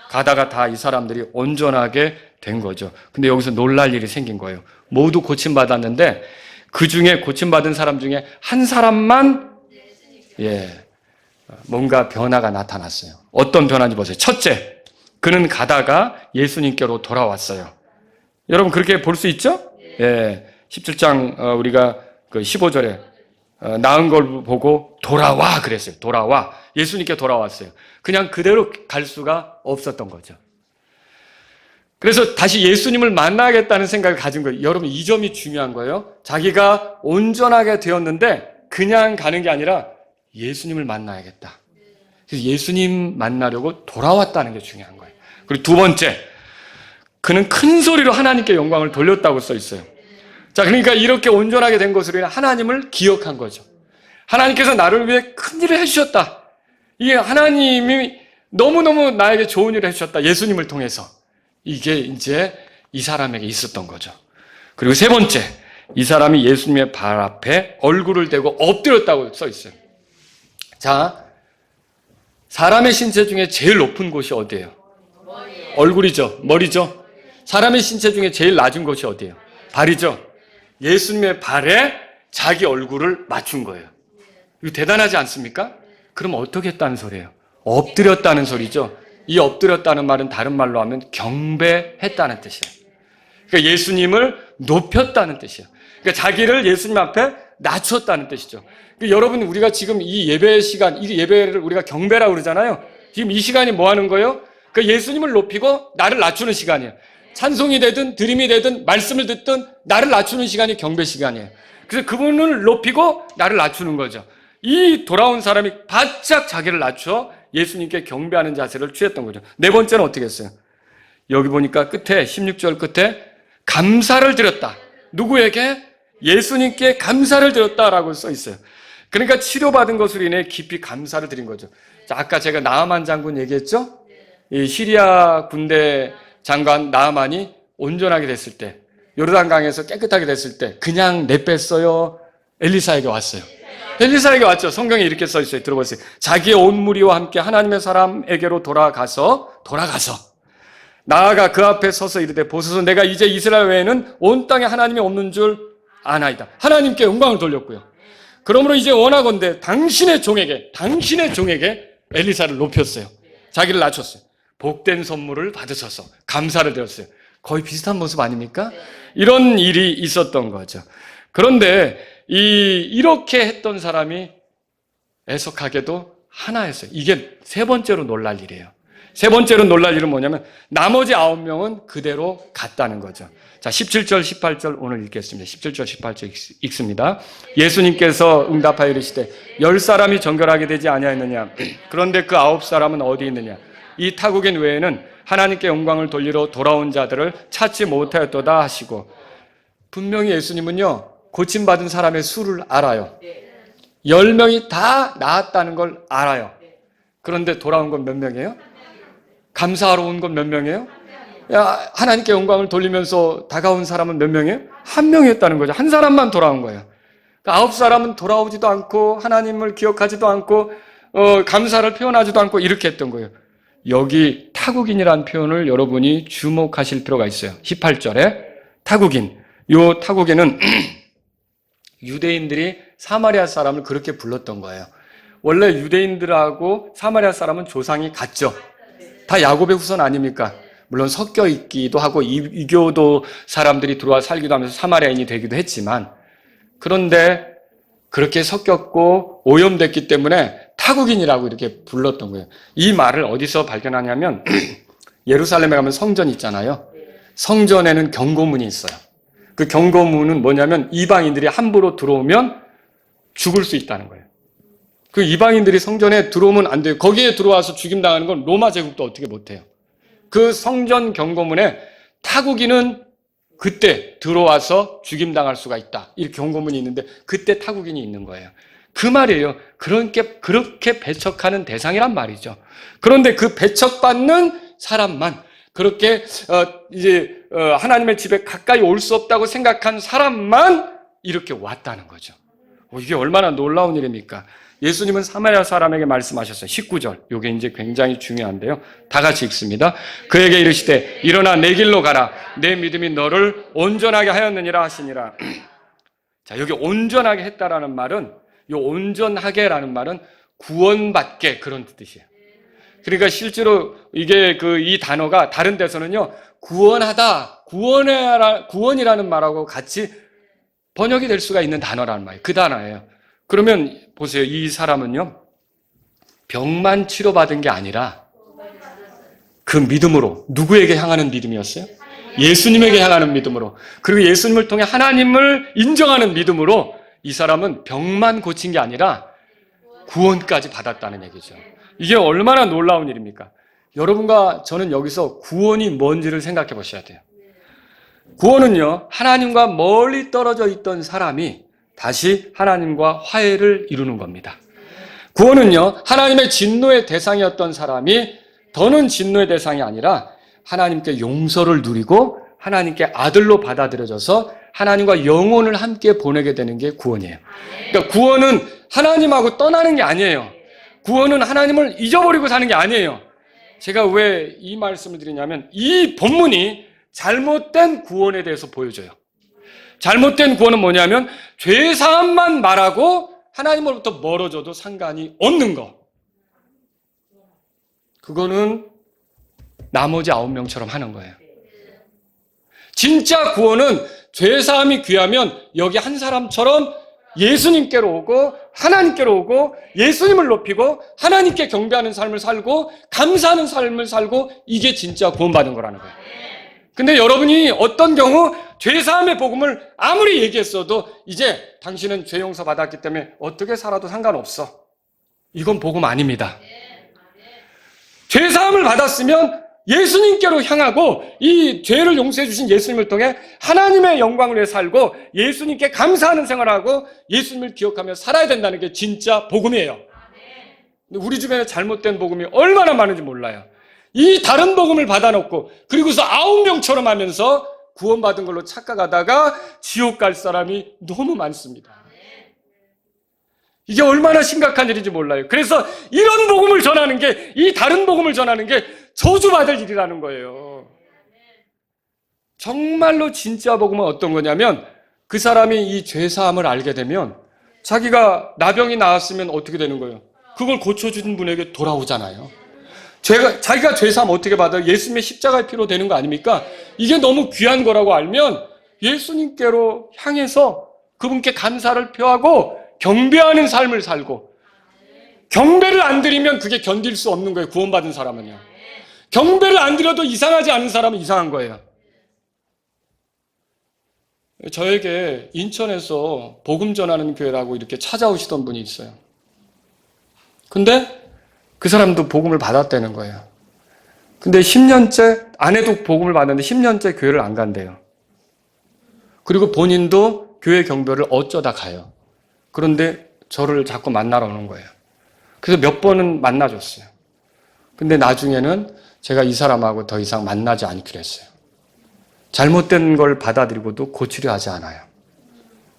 가다가 다 이 사람들이 온전하게 된 거죠. 근데 여기서 놀랄 일이 생긴 거예요. 모두 고침받았는데 그 중에 고침받은 사람 중에 한 사람만 뭔가 변화가 나타났어요. 어떤 변화인지 보세요. 첫째, 그는 가다가 예수님께로 돌아왔어요. 여러분 그렇게 볼 수 있죠? 17장 우리가 그 15절에 나은 걸 보고 돌아와 그랬어요. 돌아와. 예수님께 돌아왔어요. 그냥 그대로 갈 수가 없었던 거죠. 그래서 다시 예수님을 만나겠다는 생각을 가진 거예요. 여러분, 이 점이 중요한 거예요. 자기가 온전하게 되었는데 그냥 가는 게 아니라 예수님을 만나야겠다. 그래서 예수님 만나려고 돌아왔다는 게 중요한 거예요. 그리고 두 번째, 그는 큰 소리로 하나님께 영광을 돌렸다고 써 있어요. 자, 그러니까 이렇게 온전하게 된 것으로 인해 하나님을 기억한 거죠. 하나님께서 나를 위해 큰 일을 해주셨다. 이게 하나님이 너무너무 나에게 좋은 일을 해주셨다. 예수님을 통해서. 이게 이제 이 사람에게 있었던 거죠. 그리고 세 번째, 이 사람이 예수님의 발 앞에 얼굴을 대고 엎드렸다고 써 있어요. 자, 사람의 신체 중에 제일 높은 곳이 어디예요? 얼굴이죠. 머리죠. 사람의 신체 중에 제일 낮은 곳이 어디예요? 발이죠. 예수님의 발에 자기 얼굴을 맞춘 거예요. 이거 대단하지 않습니까? 그럼 어떻게 했다는 소리예요? 엎드렸다는 소리죠. 이 엎드렸다는 말은 다른 말로 하면 경배했다는 뜻이에요. 그러니까 예수님을 높였다는 뜻이에요. 그러니까 자기를 예수님 앞에 낮췄다는 뜻이죠. 그러니까 여러분, 우리가 지금 이 예배 시간, 이 예배를 우리가 경배라고 그러잖아요. 지금 이 시간이 뭐 하는 거예요? 그러니까 예수님을 높이고 나를 낮추는 시간이에요. 찬송이 되든 드림이 되든 말씀을 듣든 나를 낮추는 시간이 경배 시간이에요. 그래서 그분을 높이고 나를 낮추는 거죠. 이 돌아온 사람이 바짝 자기를 낮춰 예수님께 경배하는 자세를 취했던 거죠. 네 번째는 어떻게 했어요? 여기 보니까 끝에 16절 끝에 감사를 드렸다. 누구에게? 예수님께 감사를 드렸다라고 써 있어요. 그러니까 치료받은 것으로 인해 깊이 감사를 드린 거죠. 자, 아까 제가 나아만 장군 얘기했죠? 이 시리아 군대 장관 나아만이 온전하게 됐을 때, 요르단강에서 깨끗하게 됐을 때 그냥 내뺐어요? 엘리사에게 왔어요. 엘리사에게 왔죠. 성경에 이렇게 써 있어요. 들어보세요. 자기의 온 무리와 함께 하나님의 사람에게로 돌아가서 나아가 그 앞에 서서 이르되 보소서, 내가 이제 이스라엘 외에는 온 땅에 하나님이 없는 줄 아나이다. 하나님께 영광을 돌렸고요. 그러므로 이제 원하건대 당신의 종에게 엘리사를 높였어요. 자기를 낮췄어요. 복된 선물을 받으셔서 감사를 드렸어요. 거의 비슷한 모습 아닙니까? 이런 일이 있었던 거죠. 그런데 이렇게 했던 사람이 애석하게도 하나였어요. 이게 세 번째로 놀랄 일이에요. 세 번째로 놀랄 일은 뭐냐면 나머지 9명은 그대로 갔다는 거죠. 자, 17절, 18절 오늘 읽겠습니다. 17절, 18절 읽습니다. 예수님께서 응답하여 이르시되 10사람이 정결하게 되지 아니하였느냐? 그런데 그 9사람은 어디 있느냐? 이 타국인 외에는 하나님께 영광을 돌리러 돌아온 자들을 찾지 못하였도다 하시고, 분명히 예수님은요 고침받은 사람의 수를 알아요. 10명이 다 나았다는 걸 알아요. 그런데 돌아온 건 몇 명이에요? 감사하러 온 건 몇 명이에요? 하나님께 영광을 돌리면서 다가온 사람은 몇 명이에요? 한 명이었다는 거죠. 한 사람만 돌아온 거예요. 9사람은 돌아오지도 않고 하나님을 기억하지도 않고 감사를 표현하지도 않고 이렇게 했던 거예요. 여기 타국인이라는 표현을 여러분이 주목하실 필요가 있어요. 18절에 타국인. 이 타국인은 유대인들이 사마리아 사람을 그렇게 불렀던 거예요. 원래 유대인들하고 사마리아 사람은 조상이 같죠. 다 야곱의 후손 아닙니까? 물론 섞여 있기도 하고 이교도 사람들이 들어와 살기도 하면서 사마리아인이 되기도 했지만, 그런데 그렇게 섞였고 오염됐기 때문에 타국인이라고 이렇게 불렀던 거예요. 이 말을 어디서 발견하냐면 예루살렘에 가면 성전 있잖아요. 성전에는 경고문이 있어요. 그 경고문은 뭐냐면 이방인들이 함부로 들어오면 죽을 수 있다는 거예요. 그 이방인들이 성전에 들어오면 안 돼요. 거기에 들어와서 죽임당하는 건 로마 제국도 어떻게 못해요. 그 성전 경고문에 타국인은 그때 들어와서 죽임당할 수가 있다. 이 경고문이 있는데 그때 타국인이 있는 거예요. 그 말이에요. 그렇게 배척하는 대상이란 말이죠. 그런데 그 배척받는 사람만, 그렇게 하나님의 집에 가까이 올 수 없다고 생각한 사람만 이렇게 왔다는 거죠. 이게 얼마나 놀라운 일입니까? 예수님은 사마리아 사람에게 말씀하셨어요. 19절. 이게 이제 굉장히 중요한데요. 다 같이 읽습니다. 그에게 이르시되 일어나 내 길로 가라. 내 믿음이 너를 온전하게 하였느니라 하시니라. 자, 여기 온전하게 했다라는 말은, 이 온전하게라는 말은 구원받게, 그런 뜻이에요. 그러니까 실제로 이게 이 단어가 다른 데서는요, 구원하다, 구원이라는 말하고 같이 번역이 될 수가 있는 단어라는 말이에요. 그 단어예요. 그러면 보세요. 이 사람은요, 병만 치료받은 게 아니라 그 믿음으로, 누구에게 향하는 믿음이었어요? 예수님에게 향하는 믿음으로, 그리고 예수님을 통해 하나님을 인정하는 믿음으로 이 사람은 병만 고친 게 아니라 구원까지 받았다는 얘기죠. 이게 얼마나 놀라운 일입니까? 여러분과 저는 여기서 구원이 뭔지를 생각해 보셔야 돼요. 구원은요, 하나님과 멀리 떨어져 있던 사람이 다시 하나님과 화해를 이루는 겁니다. 구원은요, 하나님의 진노의 대상이었던 사람이 더는 진노의 대상이 아니라 하나님께 용서를 누리고 하나님께 아들로 받아들여져서 하나님과 영혼을 함께 보내게 되는 게 구원이에요. 그러니까 구원은 하나님하고 떠나는 게 아니에요. 구원은 하나님을 잊어버리고 사는 게 아니에요. 제가 왜 이 말씀을 드리냐면 이 본문이 잘못된 구원에 대해서 보여줘요. 잘못된 구원은 뭐냐면 죄사함만 말하고 하나님으로부터 멀어져도 상관이 없는 거. 그거는 나머지 9명처럼 하는 거예요. 진짜 구원은 죄사함이 귀하면 여기 한 사람처럼 예수님께로 오고 하나님께로 오고 예수님을 높이고 하나님께 경배하는 삶을 살고 감사하는 삶을 살고 이게 진짜 구원받은 거라는 거예요. 근데 여러분이 어떤 경우 죄사함의 복음을 아무리 얘기했어도 이제 당신은 죄 용서 받았기 때문에 어떻게 살아도 상관없어. 이건 복음 아닙니다. 죄사함을 받았으면 예수님께로 향하고 이 죄를 용서해 주신 예수님을 통해 하나님의 영광을 위해 살고 예수님께 감사하는 생활하고 예수님을 기억하며 살아야 된다는 게 진짜 복음이에요. 근데 우리 주변에 잘못된 복음이 얼마나 많은지 몰라요. 이 다른 복음을 받아놓고 그리고서 9명처럼 하면서 구원받은 걸로 착각하다가 지옥 갈 사람이 너무 많습니다. 이게 얼마나 심각한 일인지 몰라요. 그래서 이런 복음을 전하는 게, 이 다른 복음을 전하는 게 저주받을 일이라는 거예요. 정말로 진짜 복음은 어떤 거냐면 그 사람이 이 죄사함을 알게 되면 자기가 나병이 나았으면 어떻게 되는 거예요? 그걸 고쳐준 분에게 돌아오잖아요. 자기가 죄사함 어떻게 받아요? 예수님의 십자가의 피로 되는 거 아닙니까? 이게 너무 귀한 거라고 알면 예수님께로 향해서 그분께 감사를 표하고 경배하는 삶을 살고, 경배를 안 드리면 그게 견딜 수 없는 거예요. 구원받은 사람은요. 경배를 안 드려도 이상하지 않은 사람은 이상한 거예요. 저에게 인천에서 복음 전하는 교회라고 이렇게 찾아오시던 분이 있어요. 근데 그 사람도 복음을 받았다는 거예요. 근데 10년째, 아내도 복음을 받았는데 10년째 교회를 안 간대요. 그리고 본인도 교회 경배를 어쩌다 가요. 그런데 저를 자꾸 만나러 오는 거예요. 그래서 몇 번은 만나줬어요. 근데 나중에는 제가 이 사람하고 더 이상 만나지 않기로 했어요. 잘못된 걸 받아들이고도 고치려 하지 않아요.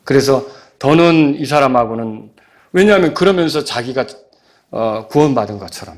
그래서 더는 이 사람하고는, 왜냐하면 그러면서 자기가 구원받은 것처럼.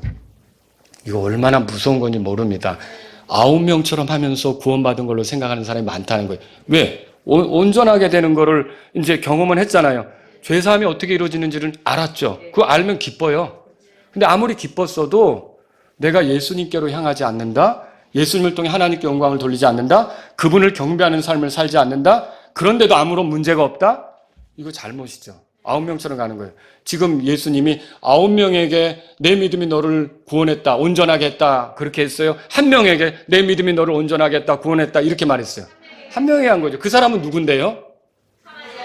이거 얼마나 무서운 건지 모릅니다. 9명처럼 하면서 구원받은 걸로 생각하는 사람이 많다는 거예요. 왜? 온전하게 되는 거를 이제 경험은 했잖아요. 죄사함이 어떻게 이루어지는지를 알았죠. 그거 알면 기뻐요. 근데 아무리 기뻤어도 내가 예수님께로 향하지 않는다, 예수님을 통해 하나님께 영광을 돌리지 않는다, 그분을 경배하는 삶을 살지 않는다, 그런데도 아무런 문제가 없다? 이거 잘못이죠. 9명처럼 가는 거예요. 지금 예수님이 9명에게 내 믿음이 너를 구원했다, 온전하게 했다, 그렇게 했어요. 한 명에게 내 믿음이 너를 온전하게 했다, 구원했다, 이렇게 말했어요. 한 명에게 한 거죠. 그 사람은 누군데요?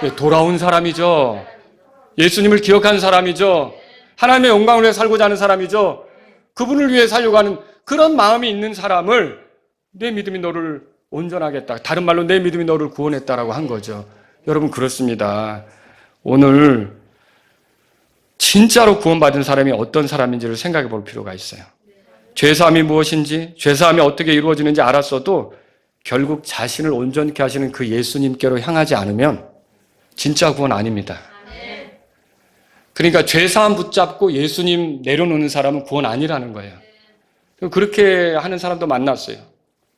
네, 돌아온 사람이죠. 예수님을 기억한 사람이죠. 하나님의 영광을 위해 살고자 하는 사람이죠. 그분을 위해 살려고 하는 그런 마음이 있는 사람을 내 믿음이 너를 온전하게 했다, 다른 말로 내 믿음이 너를 구원했다라고 한 거죠. 여러분, 그렇습니다. 오늘 진짜로 구원받은 사람이 어떤 사람인지를 생각해 볼 필요가 있어요. 죄사함이 무엇인지, 죄사함이 어떻게 이루어지는지 알았어도 결국 자신을 온전케 하시는 그 예수님께로 향하지 않으면 진짜 구원 아닙니다. 그러니까 죄사함 붙잡고 예수님 내려놓는 사람은 구원 아니라는 거예요. 그렇게 하는 사람도 만났어요.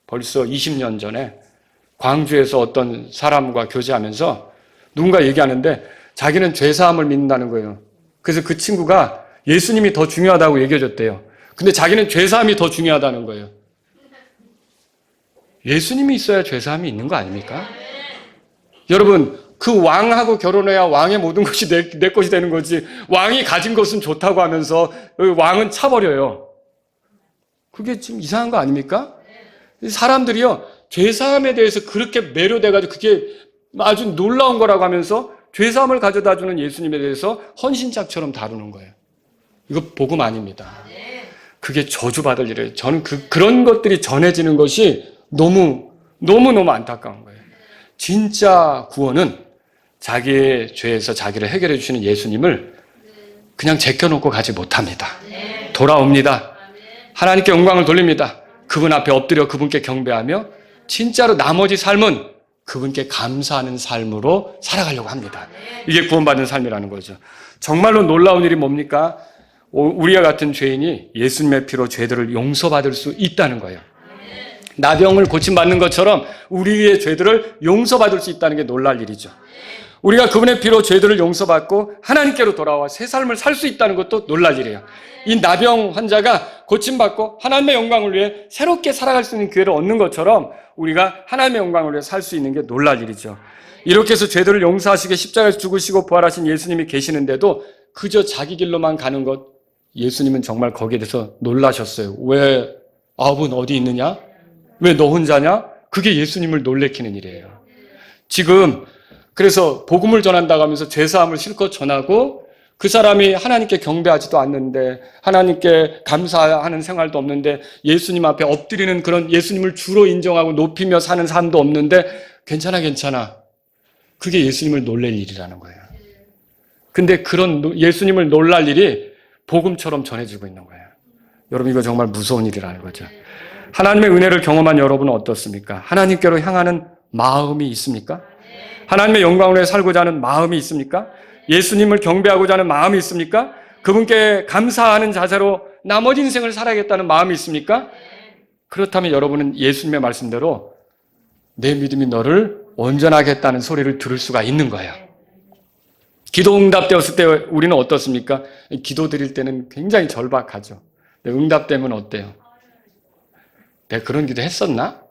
벌써 20년 전에 광주에서 어떤 사람과 교제하면서 누군가 얘기하는데 자기는 죄사함을 믿는다는 거예요. 그래서 그 친구가 예수님이 더 중요하다고 얘기해 줬대요. 근데 자기는 죄사함이 더 중요하다는 거예요. 예수님이 있어야 죄사함이 있는 거 아닙니까? 여러분, 그 왕하고 결혼해야 왕의 모든 것이 내 것이 되는 거지, 왕이 가진 것은 좋다고 하면서 왕은 차버려요. 그게 지금 이상한 거 아닙니까? 사람들이요, 죄사함에 대해서 그렇게 매료돼가지고 그게 아주 놀라운 거라고 하면서 죄사함을 가져다 주는 예수님에 대해서 헌신짝처럼 다루는 거예요. 이거 복음 아닙니다. 그게 저주받을 일이에요. 저는 그런 것들이 전해지는 것이 너무너무 안타까운 거예요. 진짜 구원은 자기의 죄에서 자기를 해결해 주시는 예수님을 그냥 제껴놓고 가지 못합니다. 돌아옵니다. 하나님께 영광을 돌립니다. 그분 앞에 엎드려 그분께 경배하며 진짜로 나머지 삶은 그분께 감사하는 삶으로 살아가려고 합니다. 이게 구원받는 삶이라는 거죠. 정말로 놀라운 일이 뭡니까? 우리와 같은 죄인이 예수님의 피로 죄들을 용서받을 수 있다는 거예요. 나병을 고침받는 것처럼 우리의 죄들을 용서받을 수 있다는 게 놀랄 일이죠. 우리가 그분의 피로 죄들을 용서받고 하나님께로 돌아와 새 삶을 살 수 있다는 것도 놀랄 일이에요. 이 나병 환자가 고침받고 하나님의 영광을 위해 새롭게 살아갈 수 있는 기회를 얻는 것처럼 우리가 하나님의 영광을 위해 살 수 있는 게 놀랄 일이죠. 이렇게 해서 죄들을 용서하시게 십자가에서 죽으시고 부활하신 예수님이 계시는데도 그저 자기 길로만 가는 것, 예수님은 정말 거기에 대해서 놀라셨어요. 왜 아홉은 어디 있느냐? 왜 너 혼자냐? 그게 예수님을 놀래키는 일이에요. 지금 그래서 복음을 전한다고 하면서 죄사함을 실컷 전하고 그 사람이 하나님께 경배하지도 않는데 하나님께 감사하는 생활도 없는데 예수님 앞에 엎드리는 그런 예수님을 주로 인정하고 높이며 사는 삶도 없는데 괜찮아. 그게 예수님을 놀랄 일이라는 거예요. 근데 그런 예수님을 놀랄 일이 복음처럼 전해지고 있는 거예요. 여러분 이거 정말 무서운 일이라는 거죠. 하나님의 은혜를 경험한 여러분은 어떻습니까? 하나님께로 향하는 마음이 있습니까? 하나님의 영광을 위해 살고자 하는 마음이 있습니까? 예수님을 경배하고자 하는 마음이 있습니까? 그분께 감사하는 자세로 나머지 인생을 살아야겠다는 마음이 있습니까? 그렇다면 여러분은 예수님의 말씀대로 내 믿음이 너를 온전하게 했다는 소리를 들을 수가 있는 거예요. 기도 응답되었을 때 우리는 어떻습니까? 기도 드릴 때는 굉장히 절박하죠. 응답되면 어때요? 내가 그런 기도 했었나?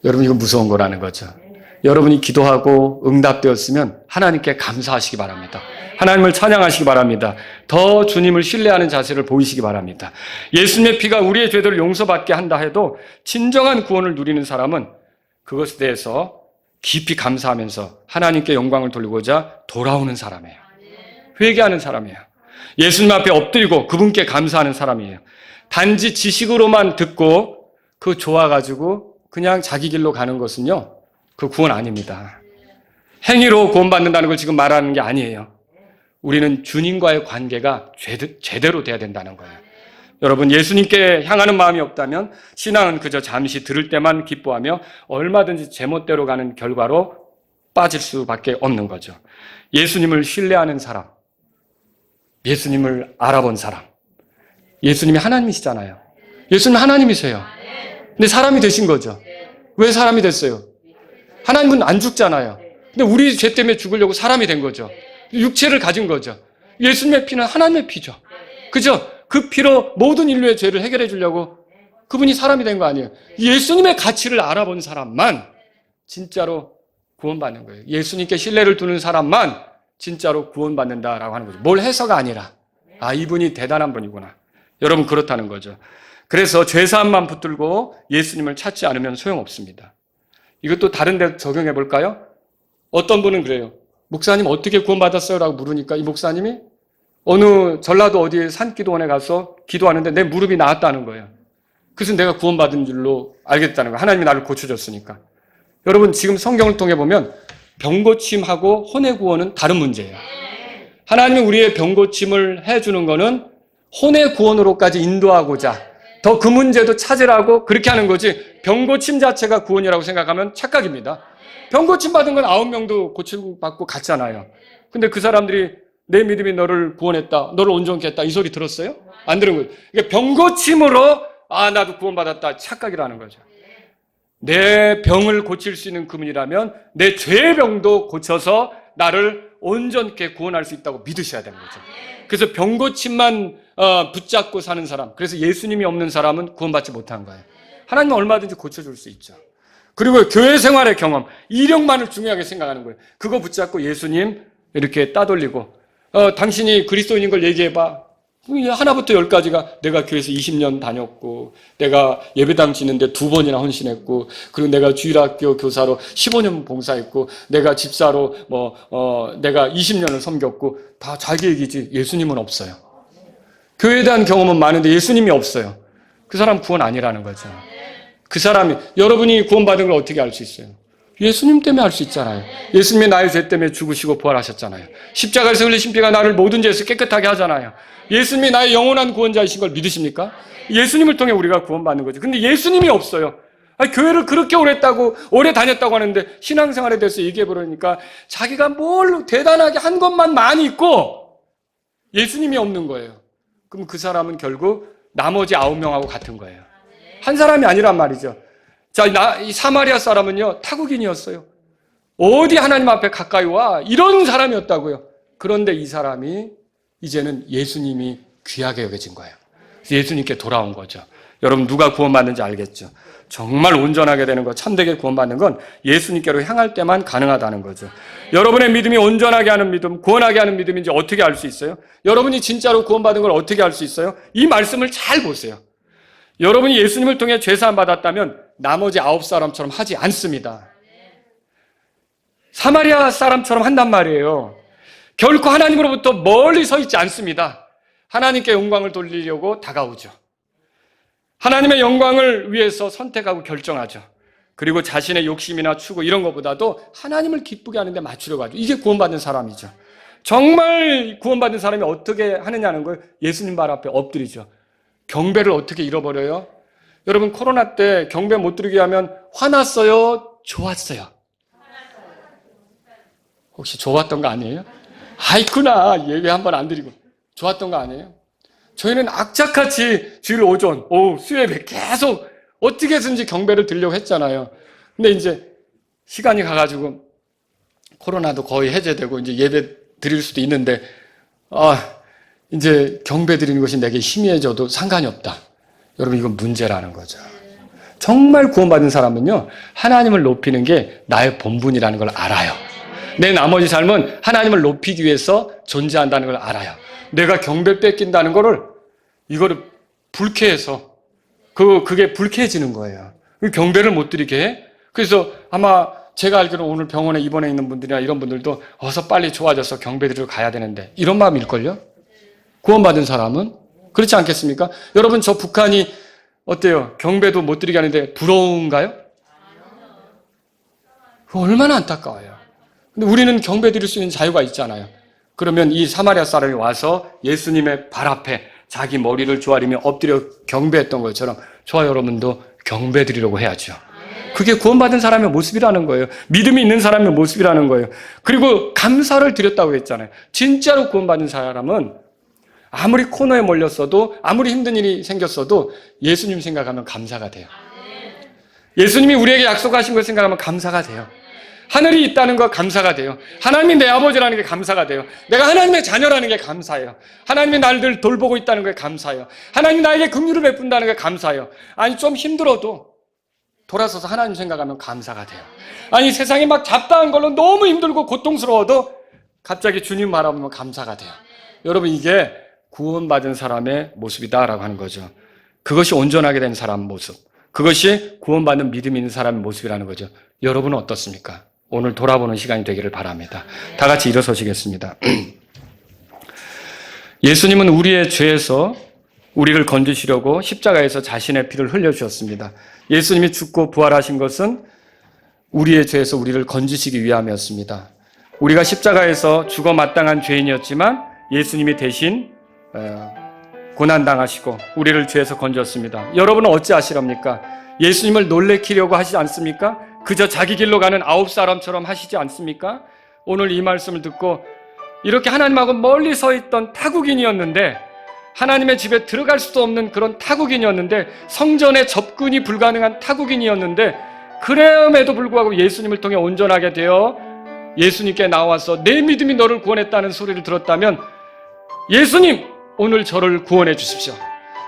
여러분 이거 무서운 거라는 거죠. 여러분이 기도하고 응답되었으면 하나님께 감사하시기 바랍니다. 하나님을 찬양하시기 바랍니다. 더 주님을 신뢰하는 자세를 보이시기 바랍니다. 예수님의 피가 우리의 죄들을 용서받게 한다 해도 진정한 구원을 누리는 사람은 그것에 대해서 깊이 감사하면서 하나님께 영광을 돌리고자 돌아오는 사람이에요. 회개하는 사람이에요. 예수님 앞에 엎드리고 그분께 감사하는 사람이에요. 단지 지식으로만 듣고 그 좋아가지고 그냥 자기 길로 가는 것은요, 그 구원 아닙니다. 행위로 구원받는다는 걸 지금 말하는 게 아니에요. 우리는 주님과의 관계가 제대로 돼야 된다는 거예요. 여러분, 예수님께 향하는 마음이 없다면 신앙은 그저 잠시 들을 때만 기뻐하며 얼마든지 제멋대로 가는 결과로 빠질 수밖에 없는 거죠. 예수님을 신뢰하는 사람, 예수님을 알아본 사람, 예수님이 하나님이시잖아요. 예수님 하나님이세요. 근데 사람이 되신 거죠. 왜 사람이 됐어요? 하나님은 안 죽잖아요. 근데 우리 죄 때문에 죽으려고 사람이 된 거죠. 육체를 가진 거죠. 예수님의 피는 하나님의 피죠. 그죠? 그 피로 모든 인류의 죄를 해결해 주려고 그분이 사람이 된 거 아니에요. 예수님의 가치를 알아본 사람만 진짜로 구원받는 거예요. 예수님께 신뢰를 두는 사람만 진짜로 구원받는다라고 하는 거죠. 뭘 해서가 아니라 이분이 대단한 분이구나. 여러분 그렇다는 거죠. 그래서 죄사함만 붙들고 예수님을 찾지 않으면 소용없습니다. 이것도 다른 데 적용해 볼까요? 어떤 분은 그래요. 목사님 어떻게 구원받았어요? 라고 물으니까 이 목사님이 어느 전라도 어디 산기도원에 가서 기도하는데 내 무릎이 나았다는 거예요. 그래서 내가 구원받은 줄로 알겠다는 거예요. 하나님이 나를 고쳐줬으니까. 여러분 지금 성경을 통해 보면 병고침하고 혼의 구원은 다른 문제예요. 하나님이 우리의 병고침을 해주는 거는 혼의 구원으로까지 인도하고자 더 그 문제도 찾으라고 그렇게 하는 거지, 병고침 자체가 구원이라고 생각하면 착각입니다. 병고침 받은 건 9명도 고침받고 갔잖아요. 근데 그 사람들이 내 믿음이 너를 구원했다, 너를 온전케 했다 이 소리 들었어요? 안 들은 거예요. 그러니까 병고침으로 나도 구원받았다 착각이라는 거죠. 내 병을 고칠 수 있는 그분이라면 내 죄의 병도 고쳐서 나를 온전케 구원할 수 있다고 믿으셔야 되는 거죠. 그래서 병고침만 붙잡고 사는 사람, 그래서 예수님이 없는 사람은 구원받지 못한 거예요. 하나님은 얼마든지 고쳐줄 수 있죠. 그리고 교회 생활의 경험, 이력만을 중요하게 생각하는 거예요. 그거 붙잡고 예수님 이렇게 따돌리고 당신이 그리스도인인 걸 얘기해봐. 하나부터 10까지가 내가 교회에서 20년 다녔고, 내가 예배당 지는데 2번이나 헌신했고, 그리고 내가 주일학교 교사로 15년 봉사했고, 내가 집사로 내가 20년을 섬겼고, 다 자기 얘기지. 예수님은 없어요. 교회에 대한 경험은 많은데 예수님이 없어요. 그 사람 구원 아니라는 거죠. 그 사람이, 여러분이 구원받은 걸 어떻게 알 수 있어요? 예수님 때문에 알 수 있잖아요. 예수님이 나의 죄 때문에 죽으시고 부활하셨잖아요. 십자가에서 흘리신 피가 나를 모든 죄에서 깨끗하게 하잖아요. 예수님이 나의 영원한 구원자이신 걸 믿으십니까? 예수님을 통해 우리가 구원받는 거죠. 근데 예수님이 없어요. 교회를 그렇게 오래 다녔다고 하는데 신앙생활에 대해서 얘기해보려니까 자기가 뭘 대단하게 한 것만 많이 있고 예수님이 없는 거예요. 그럼 그 사람은 결국 나머지 9명하고 같은 거예요. 한 사람이 아니란 말이죠. 자, 이 사마리아 사람은요, 타국인이었어요. 어디 하나님 앞에 가까이 와? 이런 사람이었다고요. 그런데 이 사람이 이제는 예수님이 귀하게 여겨진 거예요. 예수님께 돌아온 거죠. 여러분, 누가 구원받는지 알겠죠? 정말 온전하게 되는 것, 참되게 구원받는 건 예수님께로 향할 때만 가능하다는 거죠. 여러분의 믿음이 온전하게 하는 믿음, 구원하게 하는 믿음인지 어떻게 알 수 있어요? 여러분이 진짜로 구원받은 걸 어떻게 알 수 있어요? 이 말씀을 잘 보세요. 여러분이 예수님을 통해 죄사함 받았다면 나머지 9사람처럼 하지 않습니다. 사마리아 사람처럼 한단 말이에요. 결코 하나님으로부터 멀리 서 있지 않습니다. 하나님께 영광을 돌리려고 다가오죠. 하나님의 영광을 위해서 선택하고 결정하죠. 그리고 자신의 욕심이나 추구 이런 것보다도 하나님을 기쁘게 하는 데 맞추려고 하죠. 이게 구원받는 사람이죠. 정말 구원받는 사람이 어떻게 하느냐는 걸 예수님 발 앞에 엎드리죠. 경배를 어떻게 잃어버려요? 여러분, 코로나 때 경배 못 드리게 하면 화났어요? 좋았어요? 혹시 좋았던 거 아니에요? 아이쿠나, 예배 한 번 안 드리고 좋았던 거 아니에요? 저희는 악착같이 주일 오전, 오후, 수요예배 계속 어떻게 해서든지 경배를 드리려고 했잖아요. 근데 이제 시간이 가가지고 코로나도 거의 해제되고 이제 예배 드릴 수도 있는데, 이제 경배 드리는 것이 내게 희미해져도 상관이 없다. 여러분, 이건 문제라는 거죠. 정말 구원받은 사람은요, 하나님을 높이는 게 나의 본분이라는 걸 알아요. 내 나머지 삶은 하나님을 높이기 위해서 존재한다는 걸 알아요. 내가 경배 뺏긴다는 거를, 이거를 불쾌해서, 그게 불쾌해지는 거예요. 경배를 못 드리게 해. 그래서 아마 제가 알기로 오늘 병원에 입원해 있는 분들이나 이런 분들도 어서 빨리 좋아져서 경배 드리러 가야 되는데, 이런 마음일걸요? 구원받은 사람은? 그렇지 않겠습니까? 여러분, 저 북한이 어때요? 경배도 못 드리게 하는데 부러운가요? 얼마나 안타까워요. 근데 우리는 경배 드릴 수 있는 자유가 있잖아요. 그러면 이 사마리아 사람이 와서 예수님의 발 앞에 자기 머리를 조아리며 엎드려 경배했던 것처럼 저와 여러분도 경배 드리려고 해야죠. 그게 구원받은 사람의 모습이라는 거예요. 믿음이 있는 사람의 모습이라는 거예요. 그리고 감사를 드렸다고 했잖아요. 진짜로 구원받은 사람은 아무리 코너에 몰렸어도, 아무리 힘든 일이 생겼어도 예수님 생각하면 감사가 돼요. 예수님이 우리에게 약속하신 걸 생각하면 감사가 돼요. 하늘이 있다는 거 감사가 돼요. 하나님이 내 아버지라는 게 감사가 돼요. 내가 하나님의 자녀라는 게 감사해요. 하나님이 나를 돌보고 있다는 게 감사해요. 하나님이 나에게 긍휼을 베푼다는 게 감사해요. 아니, 좀 힘들어도 돌아서서 하나님 생각하면 감사가 돼요. 아니, 세상이 막 잡다한 걸로 너무 힘들고 고통스러워도 갑자기 주님 바라보면 감사가 돼요. 여러분, 이게 구원받은 사람의 모습이다라고 하는 거죠. 그것이 온전하게 된 사람 모습, 그것이 구원받는 믿음이 있는 사람의 모습이라는 거죠. 여러분은 어떻습니까? 오늘 돌아보는 시간이 되기를 바랍니다. 다 같이 일어서시겠습니다. 예수님은 우리의 죄에서 우리를 건지시려고 십자가에서 자신의 피를 흘려주셨습니다. 예수님이 죽고 부활하신 것은 우리의 죄에서 우리를 건지시기 위함이었습니다. 우리가 십자가에서 죽어 마땅한 죄인이었지만 예수님이 대신 고난당하시고 우리를 죄에서 건졌습니다. 여러분은 어찌하시렵니까? 예수님을 놀래키려고 하시지 않습니까? 그저 자기 길로 가는 9사람처럼 하시지 않습니까? 오늘 이 말씀을 듣고 이렇게 하나님하고 멀리 서 있던 타국인이었는데, 하나님의 집에 들어갈 수도 없는 그런 타국인이었는데, 성전에 접근이 불가능한 타국인이었는데, 그럼에도 불구하고 예수님을 통해 온전하게 되어 예수님께 나와서 내 믿음이 너를 구원했다는 소리를 들었다면, 예수님, 오늘 저를 구원해 주십시오.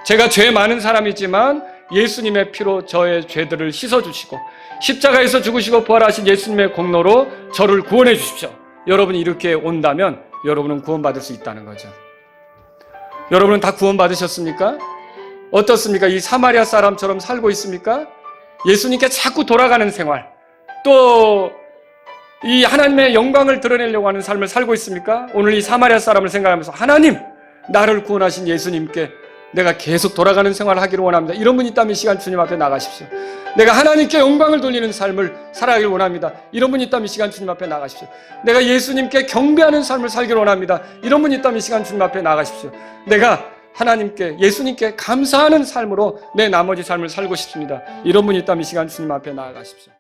제가 죄 많은 사람이지만 예수님의 피로 저의 죄들을 씻어주시고 십자가에서 죽으시고 부활하신 예수님의 공로로 저를 구원해 주십시오. 여러분이 이렇게 온다면 여러분은 구원받을 수 있다는 거죠. 여러분은 다 구원받으셨습니까? 어떻습니까? 이 사마리아 사람처럼 살고 있습니까? 예수님께 자꾸 돌아가는 생활, 또 이 하나님의 영광을 드러내려고 하는 삶을 살고 있습니까? 오늘 이 사마리아 사람을 생각하면서 하나님, 나를 구원하신 예수님께 내가 계속 돌아가는 생활을 하기를 원합니다. 이런 분이 있다면 이 시간 주님 앞에 나가십시오. 내가 하나님께 영광을 돌리는 삶을 살아가길 원합니다. 이런 분이 있다면 이 시간 주님 앞에 나가십시오. 내가 예수님께 경배하는 삶을 살기를 원합니다. 이런 분이 있다면 이 시간 주님 앞에 나가십시오. 내가 하나님께, 예수님께 감사하는 삶으로 내 나머지 삶을 살고 싶습니다. 이런 분이 있다면 이 시간 주님 앞에 나아가십시오.